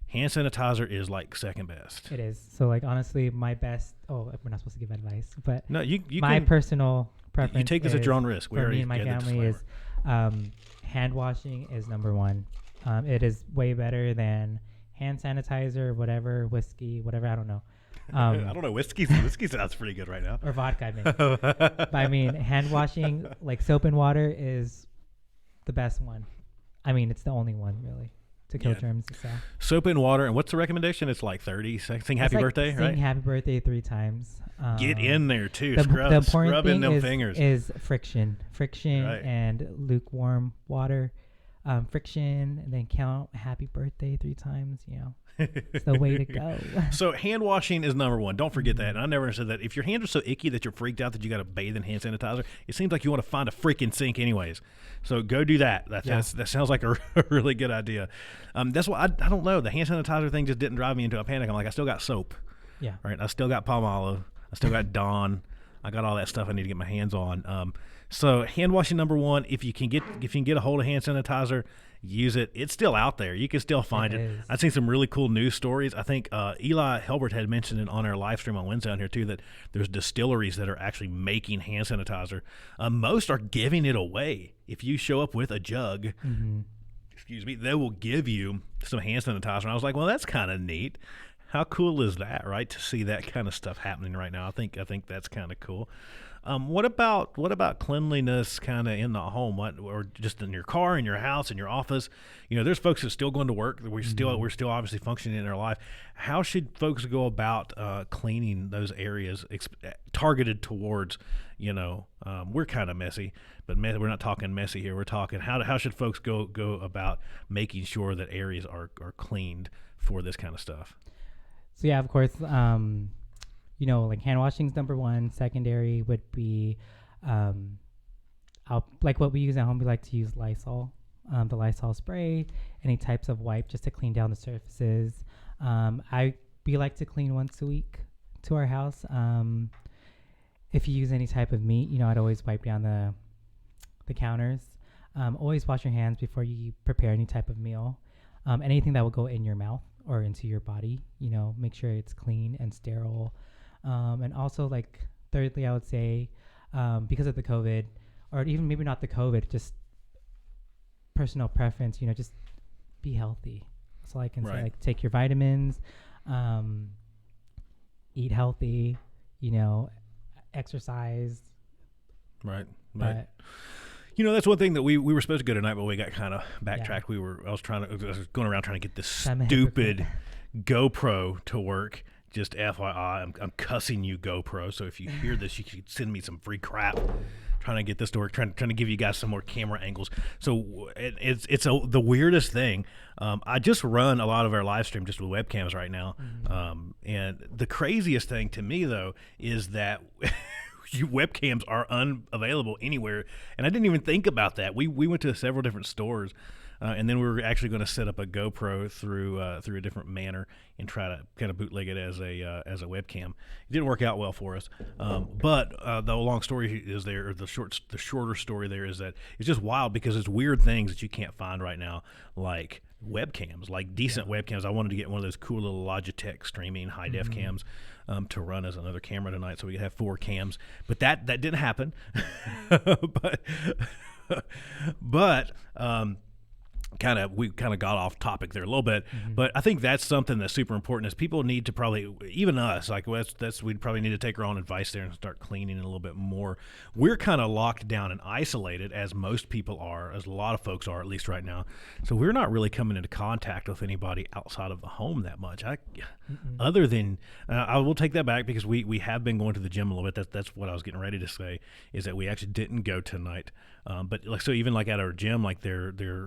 hand sanitizer is like second best. It is. So like honestly, my best. Oh, we're not supposed to give advice, but no, you my personal preference. You take this at your own risk. For me and my family is hand washing is number one. It is way better than hand sanitizer, whatever, whiskey, whatever. I don't know. I don't know. Whiskey sounds pretty good right now. Or vodka, I mean. But I mean, hand washing, like soap and water, is the best one. I mean, it's the only one, really, to kill germs. So. Soap and water. And what's the recommendation? It's like 30. Sing happy birthday, right? Sing happy birthday 3 times. Get in there, too. The important scrubbing thing them fingers. is friction. Friction right. and lukewarm water. Friction, and then count happy birthday 3 times, It's the way to go. So hand washing is number one. Don't forget that. And I never said that. If your hands are so icky that you're freaked out that you got to bathe in hand sanitizer, it seems like you want to find a freaking sink anyways. So go do that. That sounds like a really good idea. That's why I don't know. The hand sanitizer thing just didn't drive me into a panic. I'm like, I still got soap. Yeah. Right. I still got Palmolive. I still got Dawn. I got all that stuff I need to get my hands on. So hand washing number one. If you can get a hold of hand sanitizer, use it. It's still out there. You can still find it. I've seen some really cool news stories. I think Eli Helbert had mentioned it on our live stream on Wednesday on here too, that there's distilleries that are actually making hand sanitizer. Most are giving it away. If you show up with a jug, excuse me, they will give you some hand sanitizer. And I was like, well, that's kind of neat. How cool is that, right? To see that kind of stuff happening right now. I think that's kind of cool. What about cleanliness kind of in the home, or just in your car, in your house, in your office? There's folks that are still going to work. We're still obviously functioning in our life. How should folks go about cleaning those areas targeted towards, we're kind of messy, but we're not talking messy here. We're talking how should folks go about making sure that areas are cleaned for this kind of stuff? So yeah, of course, like hand washing is number one. Secondary would be, like what we use at home. We like to use Lysol, the Lysol spray, any types of wipe just to clean down the surfaces. We like to clean once a week to our house. If you use any type of meat, I'd always wipe down the counters. Always wash your hands before you prepare any type of meal. Anything that will go in your mouth or into your body, make sure it's clean and sterile. And also, like, thirdly, I would say, because of the COVID, or even maybe not the COVID, just personal preference, just be healthy. That's all I can say. Like, take your vitamins, eat healthy, exercise. Right. That's one thing that we were supposed to go tonight, but we got kind of backtracked. Yeah. I was going around trying to get this stupid GoPro to work. Just FYI, I'm cussing you, GoPro. So if you hear this, you can send me some free crap. Trying to get this to work, trying to give you guys some more camera angles. So it's the weirdest thing. I just run a lot of our live stream just with webcams right now. And the craziest thing to me, though, is that webcams are unavailable anywhere. And I didn't even think about that. We went to several different stores. And then we were actually going to set up a GoPro through a different manner and try to kind of bootleg it as a webcam. It didn't work out well for us. But the long story is there, or the shorter story there is that it's just wild because it's weird things that you can't find right now, like webcams, like decent webcams. I wanted to get one of those cool little Logitech streaming high def cams to run as another camera tonight, so we could have 4 cams. But that didn't happen. but we kind of got off topic there a little bit, but I think that's something that's super important. Is people need to probably, even us, like we'd probably need to take our own advice there and start cleaning a little bit more. We're kind of locked down and isolated, as most people are, as a lot of folks are, at least right now. So we're not really coming into contact with anybody outside of the home that much. Other than, I will take that back, because we have been going to the gym a little bit. That's what I was getting ready to say, is that we actually didn't go tonight. But like, so even like at our gym, like they've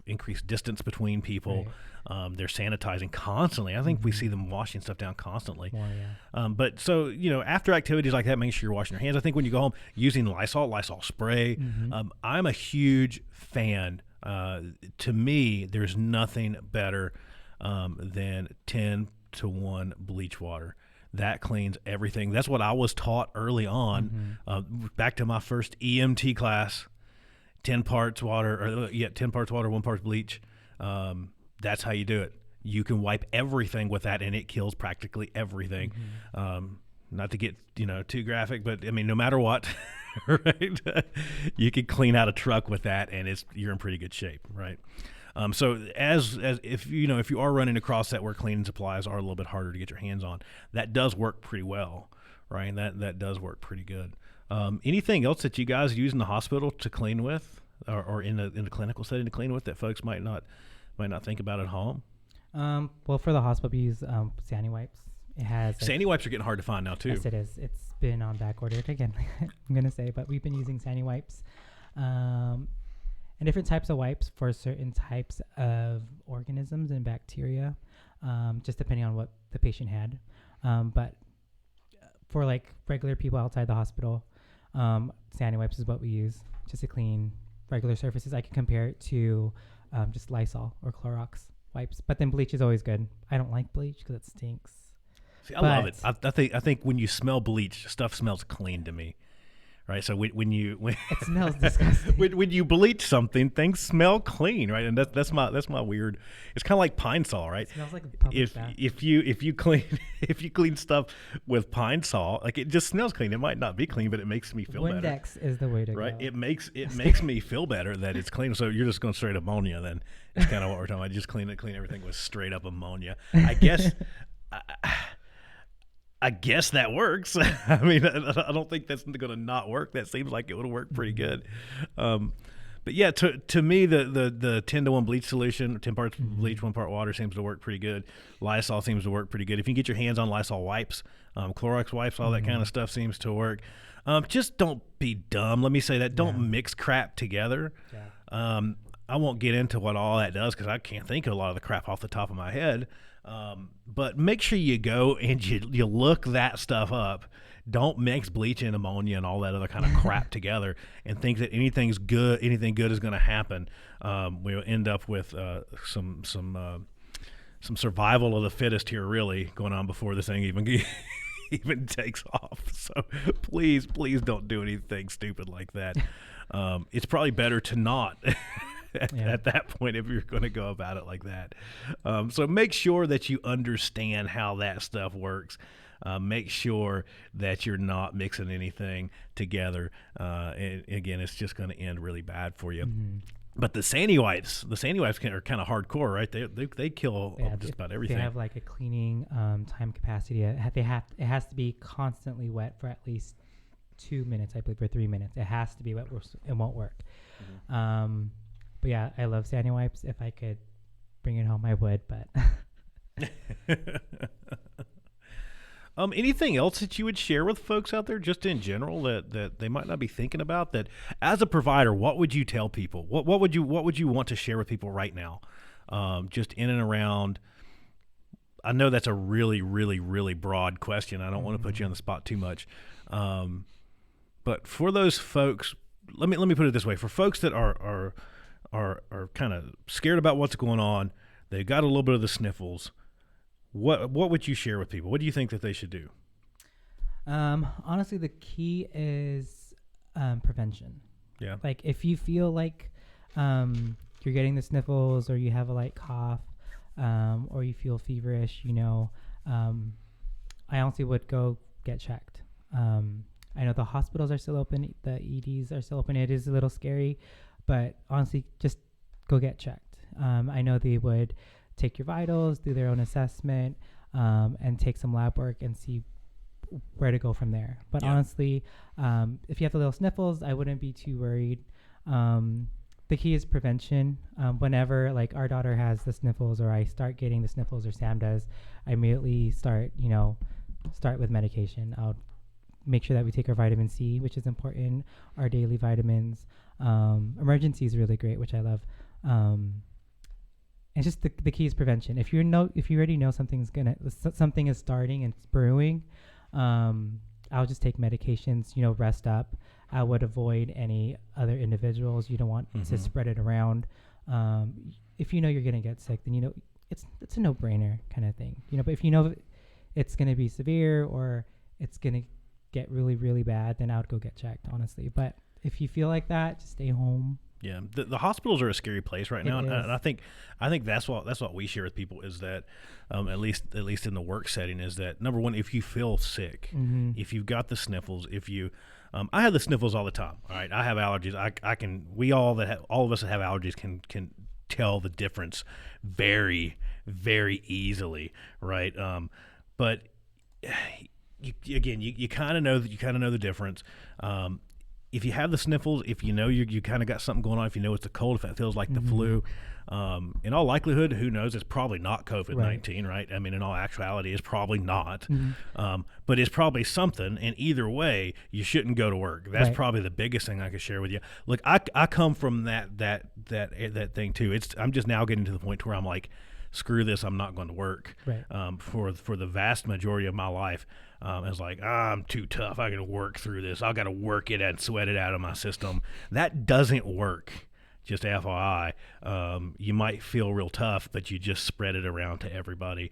increased distance between people. Right. They're sanitizing constantly. I think we see them washing stuff down constantly. More, yeah. But so, after activities like that, make sure you're washing your hands. I think when you go home, using Lysol spray. I'm a huge fan. To me, there's nothing better than 10-to-1 bleach water. That cleans everything. That's what I was taught early on. Back to my first EMT class. 10 parts water, 10 parts water, 1 part bleach. That's how you do it. You can wipe everything with that, and it kills practically everything. Not to get too graphic, but I mean, no matter what, right? You can clean out a truck with that, and you're in pretty good shape, right? So as if you are running across that where cleaning supplies are a little bit harder to get your hands on, that does work pretty well, right? That does work pretty good. Anything else that you guys use in the hospital to clean with, or in the clinical setting to clean with, that folks might not think about at home? Well, for the hospital, we use Sandy wipes. It has Sandy wipes are getting hard to find now too. Yes, it is. It's been on back order again. I'm gonna say, but we've been using Sandy wipes, and different types of wipes for certain types of organisms and bacteria, just depending on what the patient had. But for like regular people outside the hospital, Sandy wipes is what we use just to clean regular surfaces. I can compare it to just Lysol or Clorox wipes, but then bleach is always good. I don't like bleach because it stinks. See, I love it. I think when you smell bleach, stuff smells clean to me. Right, so when it smells disgusting. when you bleach something, things smell clean, right? And that's my weird. It's kind of like Pine Sol, right? It smells like a public bath. If you clean stuff with Pine Sol, like, it just smells clean. It might not be clean, but it makes me feel better. Windex is the way to right? go. It makes me feel better that it's clean. So you're just going straight ammonia, then. It's kind of what we're talking about. Just clean everything with straight up ammonia. I guess. I guess that works. I mean, I don't think that's going to not work. That seems like it would work pretty good. But yeah, to me, the 10-to-1 bleach solution, 10 parts bleach, 1 part water, seems to work pretty good. Lysol seems to work pretty good. If you can get your hands on Lysol wipes, Clorox wipes, all that kind of stuff seems to work. Just don't be dumb. Let me say that. Don't mix crap together. Yeah. I won't get into what all that does, because I can't think of a lot of the crap off the top of my head. But make sure you go and you look that stuff up. Don't mix bleach and ammonia and all that other kind of crap together and think that anything good is going to happen. We'll end up with some survival of the fittest here, really, going on before this thing even takes off. So please don't do anything stupid like that. It's probably better to not. At that point, if you're going to go about it like that. So make sure that you understand how that stuff works. Make sure that you're not mixing anything together. And again, it's just going to end really bad for you. But the Sandy wipes are kind of hardcore, right? They kill just about everything. They have like a cleaning time capacity. It has to be constantly wet for at least 2 minutes, I believe, or 3 minutes. It has to be wet. It won't work. But yeah, I love Sandy wipes. If I could bring it home, I would. But anything else that you would share with folks out there, just in general, that they might not be thinking about? That as a provider, what would you tell people? What would you want to share with people right now? Just in and around. I know that's a really, really, really broad question. I don't want to put you on the spot too much. But for those folks, let me put it this way: for folks that are kind of scared about what's going on, they've got a little bit of the sniffles, what would you share with people? What do you think that they should do? Honestly, the key is prevention. Yeah. Like, if you feel like you're getting the sniffles, or you have a light cough, or you feel feverish, I honestly would go get checked. I know the hospitals are still open, the EDs are still open. It is a little scary, but honestly, just go get checked. I know they would take your vitals, do their own assessment, and take some lab work and see where to go from there. But honestly, if you have the little sniffles, I wouldn't be too worried. The key is prevention. Whenever like our daughter has the sniffles, or I start getting the sniffles, or Sam does, I immediately start with medication. I'll make sure that we take our vitamin C, which is important, our daily vitamins. Emergency is really great, which I love. And just the key is prevention. If you already know something is starting and it's brewing, I'll just take medications, rest up. I would avoid any other individuals. You don't want to spread it around. If you know you're going to get sick, then it's a no-brainer kind of thing. But if you know it's going to be severe or it's going to get really, really bad, then I would go get checked, honestly. But if you feel like that, just stay home. Yeah, the hospitals are a scary place right now, and I think that's what we share with people is that, at least in the work setting, is that number one, if you feel sick, if you've got the sniffles, if you, I have the sniffles all the time. All right, I have allergies. All of us that have allergies can tell the difference very, very easily, right? But you kind of know the difference. If you have the sniffles, if you know you kind of got something going on, if you know it's a cold, if it feels like the flu, in all likelihood, who knows? It's probably not COVID-19, right? I mean, in all actuality, it's probably not. But it's probably something, and either way, you shouldn't go to work. That's probably the biggest thing I could share with you. Look, I come from that thing too. I'm just now getting to the point where I'm like, screw this, I'm not going to work. For the vast majority of my life, it's like, I'm too tough. I got to work through this. I got to work it and sweat it out of my system. That doesn't work. Just FYI, you might feel real tough, but you just spread it around to everybody.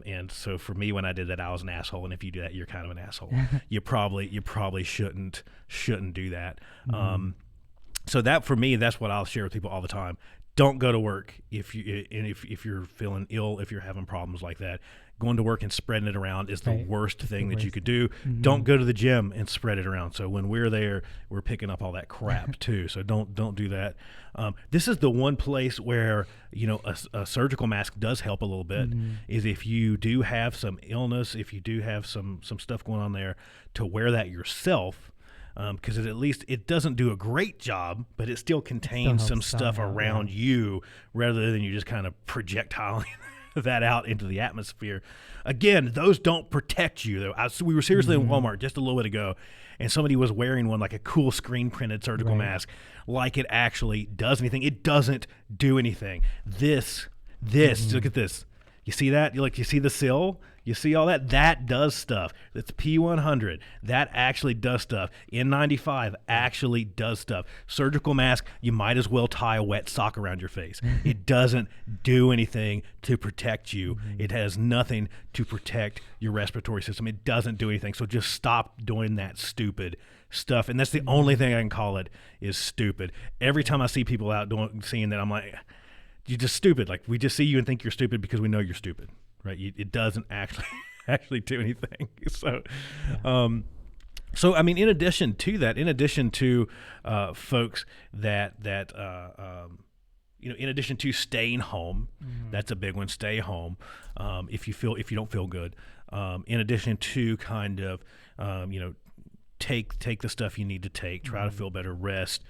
And so for me, when I did that, I was an asshole. And if you do that, you're kind of an asshole. You probably shouldn't do that. So that for me, that's what I'll share with people all the time. Don't go to work if you're feeling ill, if you're having problems like that. Going to work and spreading it around is the worst thing that you could do. Don't go to the gym and spread it around. So when we're there, we're picking up all that crap too. So don't do that. This is the one place where a surgical mask does help a little bit. Is if you do have some illness, if you do have some stuff going on there, to wear that yourself. Because at least it doesn't do a great job, but it still contains some stuff around you, rather than you just kind of projectiling that out into the atmosphere. Again, those don't protect you, though. We were seriously in Walmart just a little bit ago, and somebody was wearing one, like a cool screen-printed surgical mask, like it actually does anything. It doesn't do anything. This, look at this. You see that? You see the sill? You see all that? That does stuff. It's P100. That actually does stuff. N95 actually does stuff. Surgical mask, you might as well tie a wet sock around your face. It doesn't do anything to protect you. It has nothing to protect your respiratory system. It doesn't do anything. So just stop doing that stupid stuff. And that's the only thing I can call it, is stupid. Every time I see people out seeing that, I'm like, you're just stupid. Like, we just see you and think you're stupid because we know you're stupid, right? It doesn't actually do anything. So, so I mean, in addition to that, folks that in addition to staying home, that's a big one. Stay home if you don't feel good. In addition to kind of take the stuff you need to take. Try to feel better. Rest.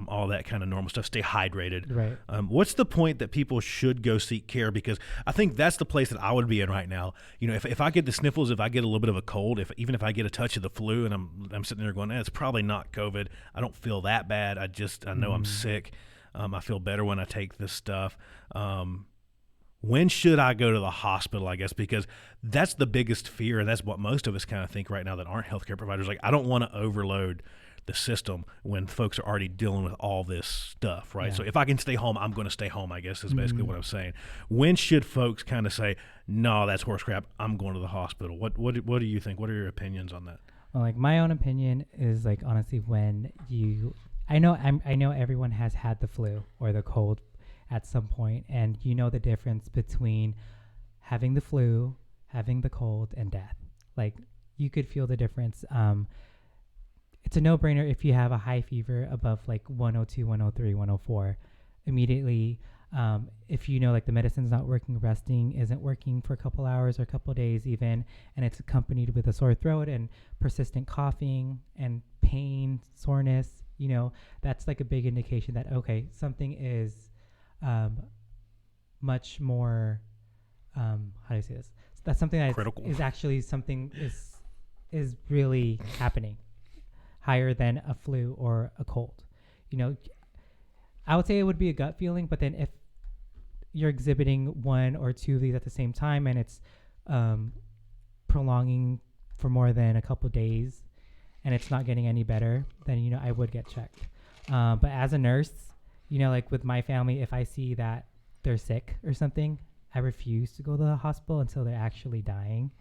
All that kind of normal stuff. Stay hydrated. Right. What's the point that people should go seek care? Because I think that's the place that I would be in right now. If I get the sniffles, if I get a little bit of a cold, even if I get a touch of the flu, and I'm sitting there going, it's probably not COVID. I don't feel that bad. I know I'm sick. I feel better when I take this stuff. When should I go to the hospital, I guess, because that's the biggest fear, and that's what most of us kind of think right now that aren't healthcare providers. Like, I don't want to overload the system when folks are already dealing with all this stuff, right? Yeah. So if I can stay home, I'm going to stay home, I guess, is basically what I'm saying. When should folks kind of say, no, that's horse crap, I'm going to the hospital? What do you think? What are your opinions on that? Well, like, my own opinion is, like, honestly, when I know everyone has had the flu or the cold at some point, and you know the difference between having the flu, having the cold, and death. Like, you could feel the difference. It's a no-brainer if you have a high fever above like 102, 103, 104. Immediately If you know, like the medicine's not working, resting isn't working for a couple hours or a couple days even, and it's accompanied with a sore throat and persistent coughing and pain, soreness, you know, that's like a big indication that, okay, something is much more, how do I say this? That's something that critical. is actually something is really happening higher than a flu or a cold. You know, I would say it would be a gut feeling, but then if you're exhibiting one or two of these at the same time and it's prolonging for more than a couple days and it's not getting any better, then, you know, I would get checked. But as a nurse, you know, like with my family, if I see that they're sick or something, I refuse to go to the hospital until they're actually dying.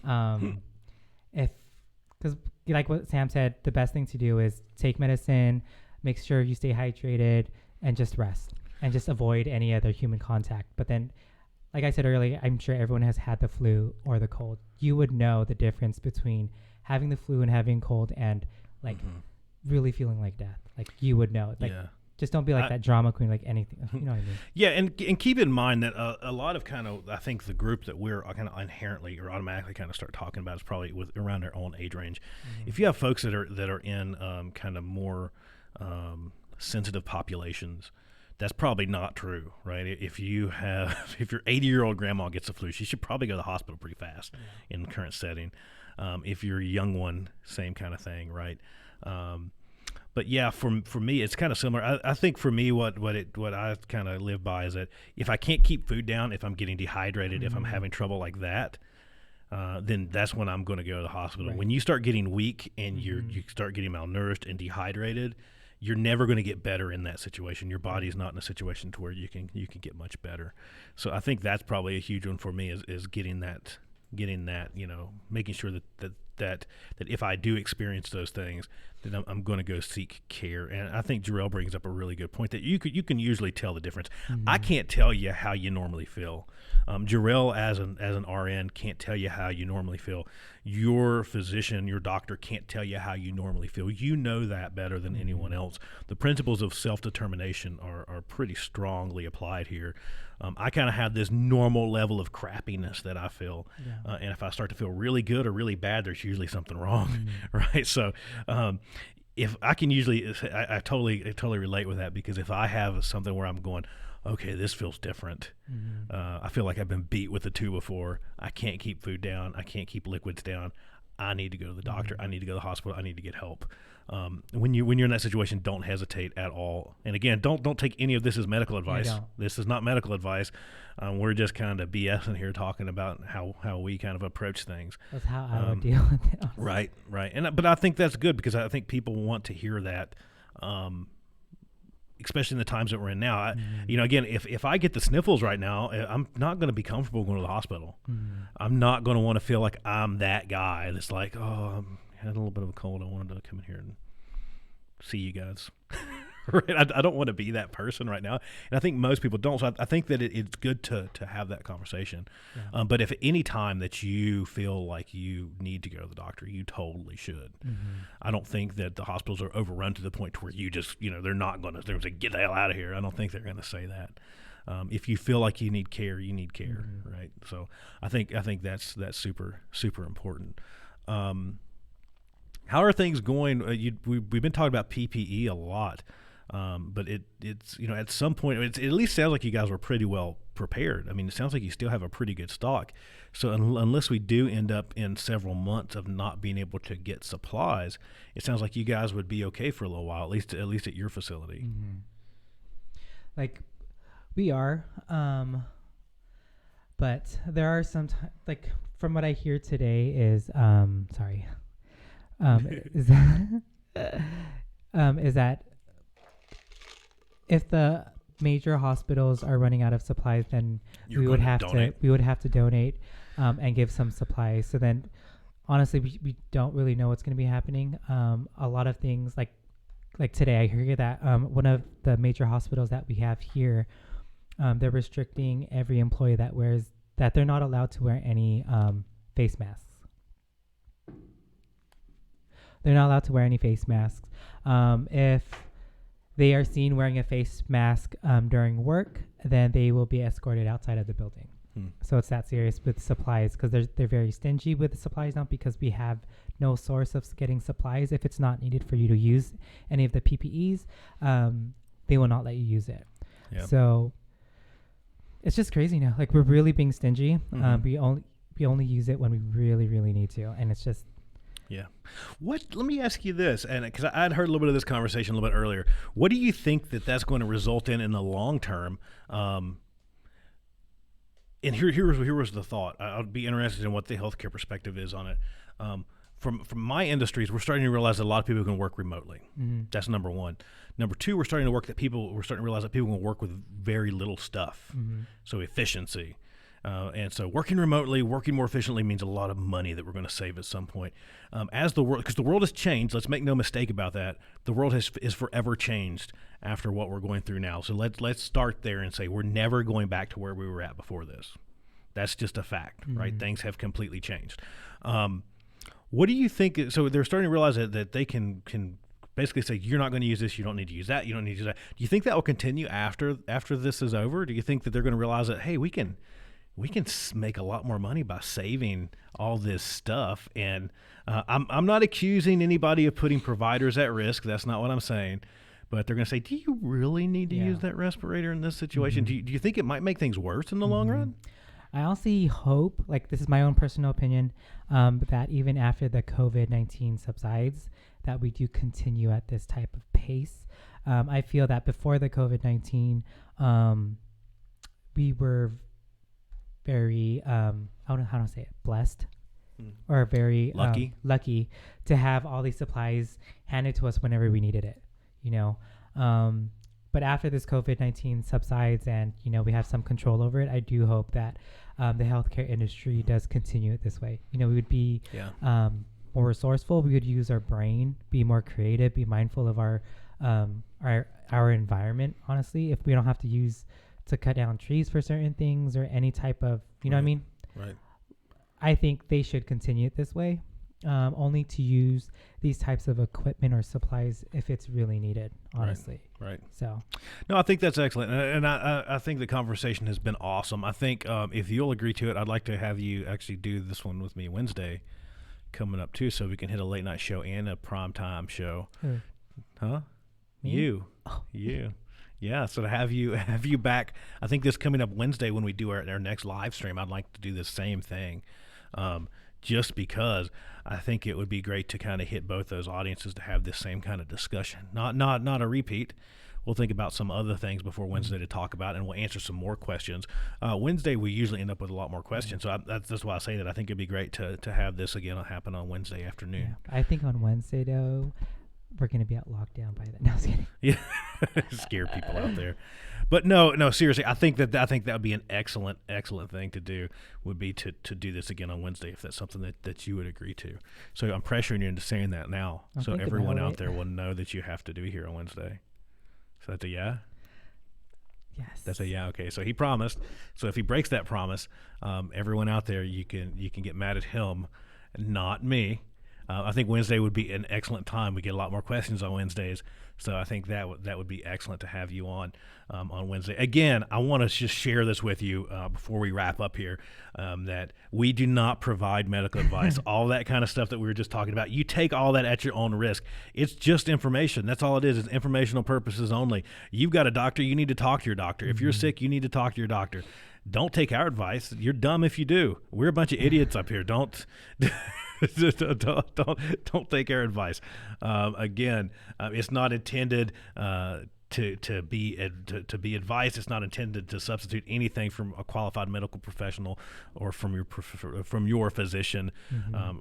Because like what Sam said, the best thing to do is take medicine, make sure you stay hydrated, and just rest and just avoid any other human contact. But then, like I said earlier, I'm sure everyone has had the flu or the cold. You would know the difference between having the flu and having cold and like really feeling like death. Like you would know. Like just don't be like that drama queen, like anything. You know what I mean? Yeah, and keep in mind that a lot of kind of, I think the group that we're kind of inherently or automatically kind of start talking about is probably around their own age range. If you have folks that are in kind of more sensitive populations, that's probably not true, right? If your 80-year-old grandma gets the flu, she should probably go to the hospital pretty fast in the current setting. If you're a young one, same kind of thing, right? But yeah, for me, it's kind of similar. I think for me, what I kind of live by is that if I can't keep food down, if I'm getting dehydrated, if I'm having trouble like that, then that's when I'm going to go to the hospital. Right. When you start getting weak and you start getting malnourished and dehydrated, you're never going to get better in that situation. Your body's not in a situation to where you can get much better. So I think that's probably a huge one for me is getting that, you know, making sure that if I do experience those things, then I'm going to go seek care. And I think Jarrell brings up a really good point that you can usually tell the difference. I can't tell you how you normally feel. Jarrell as an RN can't tell you how you normally feel. Your physician, your doctor can't tell you how you normally feel. You know that better than anyone else. The principles of self-determination are pretty strongly applied here. I kind of have this normal level of crappiness that I feel. And if I start to feel really good or really bad, there's usually something wrong, right? So if I can usually, I totally relate with that, because if I have something where I'm going, okay, this feels different. I feel like I've been beat with a 2 before. I can't keep food down. I can't keep liquids down. I need to go to the doctor. I need to go to the hospital. I need to get help. When you're in that situation, don't hesitate at all. And again, don't take any of this as medical advice. This is not medical advice. We're just kind of BSing here, talking about how we kind of approach things. That's how I would deal with it. Right. But I think that's good, because I think people want to hear that. Especially in the times that we're in now. You know, again, if I get the sniffles right now, I'm not going to be comfortable going to the hospital. I'm not going to want to feel like I'm that guy that's like, oh, I had a little bit of a cold. I wanted to come in here and see you guys. Right? I don't want to be that person right now. And I think most people don't. So I think that it's good to have that conversation. But if at any time that you feel like you need to go to the doctor, you totally should. I don't think that the hospitals are overrun to the point to where you just, you know, they're not going to get the hell out of here. I don't think they're going to say that. If you feel like you need care, you need care, right? So I think that's super, super important. How are things going? We've been talking about PPE a lot. But it's, you know, at some point, it at least sounds like you guys were pretty well prepared. I mean, it sounds like you still have a pretty good stock. So unless we do end up in several months of not being able to get supplies, it sounds like you guys would be okay for a little while, at least at your facility. Like we are, but there are some like from what I hear today is is that if the major hospitals are running out of supplies, then we would have to donate and give some supplies. So then, honestly, we don't really know what's going to be happening. A lot of things like today, I hear that one of the major hospitals that we have here, they're restricting every employee that they're not allowed to wear any face masks. They're not allowed to wear any face masks. If they are seen wearing a face mask during work, then they will be escorted outside of the building. So it's that serious with supplies, because they're very stingy with the supplies now, because we have no source of getting supplies. If it's not needed for you to use any of the PPEs, they will not let you use it. Yep. So it's just crazy now. Like, we're really being stingy. We only use it when we really, really need to, and it's just. Yeah. Let me ask you this, and because I'd heard a little bit of this conversation a little bit earlier. What do you think that's going to result in the long term? And here was the thought. I'd be interested in what the healthcare perspective is on it. From my industries, we're starting to realize that a lot of people can work remotely. That's number one. Number two, we're starting to realize that people can work with very little stuff. So efficiency. And so working remotely, working more efficiently means a lot of money that we're going to save at some point. Because the world has changed, let's make no mistake about that. The world is forever changed after what we're going through now. So let's start there and say we're never going back to where we were at before this. That's just a fact, right? Things have completely changed. What do you think? So they're starting to realize that they can basically say, you're not going to use this, you don't need to use that, you don't need to use that. Do you think that will continue after this is over? Do you think that they're going to realize that, hey, we can make a lot more money by saving all this stuff? And I'm not accusing anybody of putting providers at risk. That's not what I'm saying. But they're going to say, do you really need to use that respirator in this situation? Do you think it might make things worse in the long run? I also hope, like, this is my own personal opinion, that even after the COVID-19 subsides, that we do continue at this type of pace. I feel that before the COVID-19, we were very, I don't know how to say it, blessed, or very lucky to have all these supplies handed to us whenever we needed it, you know. But after this COVID-19 subsides and, you know, we have some control over it, I do hope that the healthcare industry does continue it this way. You know, we would be more resourceful. We would use our brain, be more creative, be mindful of our environment, honestly, if we don't have to cut down trees for certain things or any type of, you know what I mean? Right. I think they should continue it this way, only to use these types of equipment or supplies if it's really needed, honestly. Right. So. No, I think that's excellent. And I think the conversation has been awesome. I think if you'll agree to it, I'd like to have you actually do this one with me Wednesday coming up too, so we can hit a late night show and a primetime show. Huh? Me? You. Oh. You. Yeah, so to have you back, I think this coming up Wednesday when we do our next live stream, I'd like to do the same thing, just because I think it would be great to kind of hit both those audiences to have this same kind of discussion. Not a repeat. We'll think about some other things before Wednesday to talk about, and we'll answer some more questions. Wednesday, we usually end up with a lot more questions, so that's why I say that. I think it'd be great to have this again happen on Wednesday afternoon. Yeah. I think on Wednesday, though, we're going to be at lockdown by then. No, I was kidding. Yeah, scare people out there. But no, seriously, I think that would be an excellent thing to do, would be to do this again on Wednesday, if that's something that you would agree to. So I'm pressuring you into saying that now, so everyone out there will know that you have to do here on Wednesday. So that's a yeah? Yes. That's a yeah. Okay, so he promised. So if he breaks that promise, everyone out there, you can get mad at him, not me. I think Wednesday would be an excellent time. We get a lot more questions on Wednesdays, so I think that would be excellent to have you on Wednesday. Again, I want to just share this with you before we wrap up here, that we do not provide medical advice. All that kind of stuff that we were just talking about, you take all that at your own risk. It's just information. That's all it is. It's informational purposes only. You've got a doctor, you need to talk to your doctor. If you're sick, you need to talk to your doctor. Don't take our advice. You're dumb if you do. We're a bunch of idiots up here. Don't take our advice. Again, it's not intended to be advice. It's not intended to substitute anything from a qualified medical professional or from your physician,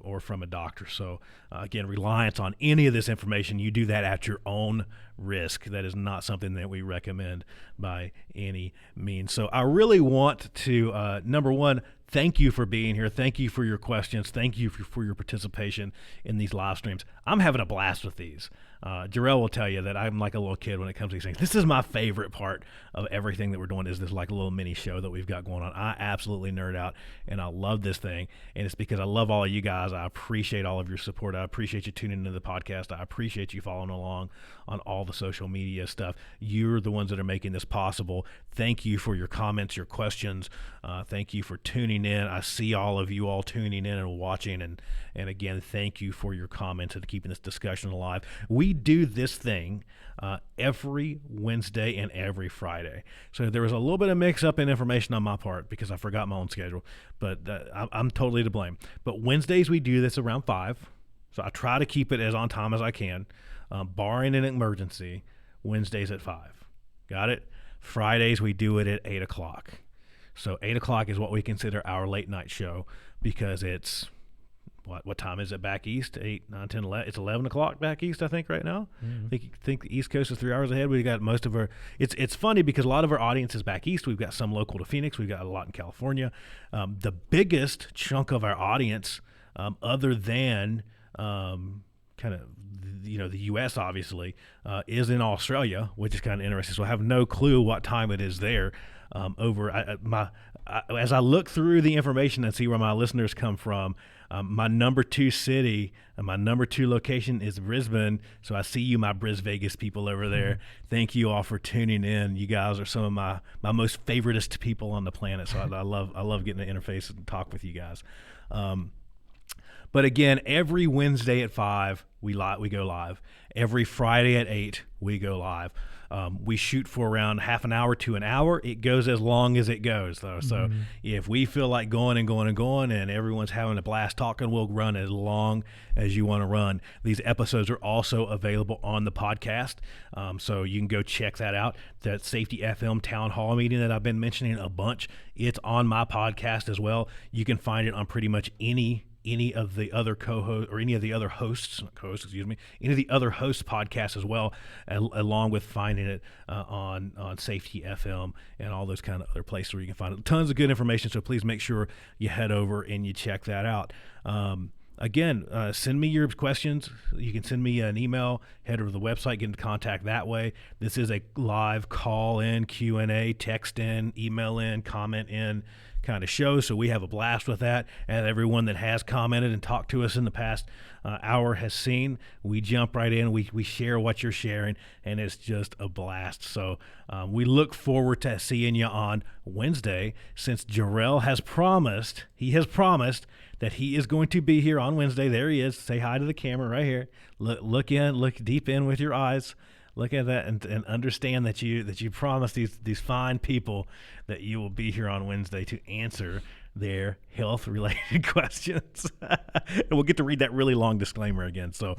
or from a doctor. So again, reliance on any of this information, you do that at your own risk. That is not something that we recommend by any means. So I really want to, number one, thank you for being here. Thank you for your questions. Thank you for your participation in these live streams. I'm having a blast with these. Jarrell will tell you that I'm like a little kid when it comes to these things. This is my favorite part of everything that we're doing, is this like a little mini show that we've got going on. I absolutely nerd out, and I love this thing, and it's because I love all of you guys. I appreciate all of your support. I appreciate you tuning into the podcast. I appreciate you following along on all the social media stuff. You're the ones that are making this possible. Thank you for your comments, your questions. Thank you for tuning in. I see all of you all tuning in and watching, and again, thank you for your comments and keeping this discussion alive. We do this thing every Wednesday and every Friday. So there was a little bit of mix-up in information on my part because I forgot my own schedule, but I'm totally to blame. But Wednesdays we do this around 5, so I try to keep it as on time as I can, barring an emergency. Wednesdays at 5. Got it? Fridays we do it at 8 o'clock. So 8 o'clock is what we consider our late night show, because it's what time is it back east? 8, 9, 10, 11. It's 11 o'clock back east, I think, right now. Mm-hmm. I think the East Coast is 3 hours ahead. We got most of our. It's funny because a lot of our audience is back east. We've got some local to Phoenix. We've got a lot in California. The biggest chunk of our audience, other than kind of the U.S. obviously, is in Australia, which is kind of interesting. So I have no clue what time it is there. As I look through the information and see where my listeners come from, my number 2 city and my number 2 location is Brisbane. So I see you, my Bris Vegas people over there. Mm-hmm. Thank you all for tuning in. You guys are some of my most favoritist people on the planet. So I love getting to interface and talk with you guys. But again, every Wednesday at 5, we go live. Every Friday at 8, we go live. We shoot for around half an hour to an hour. It goes as long as it goes, though. So if we feel like going and everyone's having a blast talking, we'll run as long as you want to run. These episodes are also available on the podcast, so you can go check that out. That Safety FM town hall meeting that I've been mentioning a bunch, it's on my podcast as well. You can find it on pretty much any of the other co-hosts or any of the other hosts, any of the other hosts podcasts as well, along with finding it on Safety FM and all those kind of other places where you can find it. Tons of good information, so please make sure you head over and you check that out. Again, send me your questions. You can send me an email, head over to the website, get into contact that way. This is a live call-in, Q&A, text in, email in, comment in kind of show, so we have a blast with that. And everyone that has commented and talked to us in the past hour has seen, we jump right in, we share what you're sharing, and it's just a blast. So we look forward to seeing you on Wednesday, since Jarrell has promised that he is going to be here on Wednesday. There he is. Say hi to the camera right here. Look deep in with your eyes. Look at that and understand that you promised these fine people that you will be here on Wednesday to answer their health-related questions. And we'll get to read that really long disclaimer again. So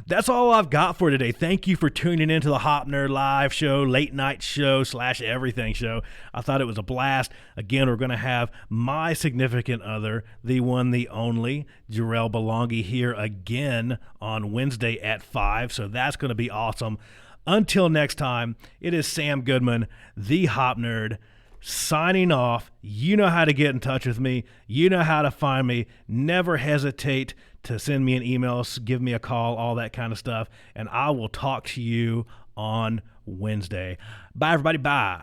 that's all I've got for today. Thank you for tuning into the Hop Nerd live show, late night show / everything show. I thought it was a blast. Again, we're going to have my significant other, the one, the only, Jarrell Belongi, here again on Wednesday at 5. So that's going to be awesome. Until next time, it is Sam Goodman, the Hop Nerd, signing off. You know how to get in touch with me. You know how to find me. Never hesitate to send me an email, give me a call, all that kind of stuff. And I will talk to you on Wednesday. Bye, everybody. Bye.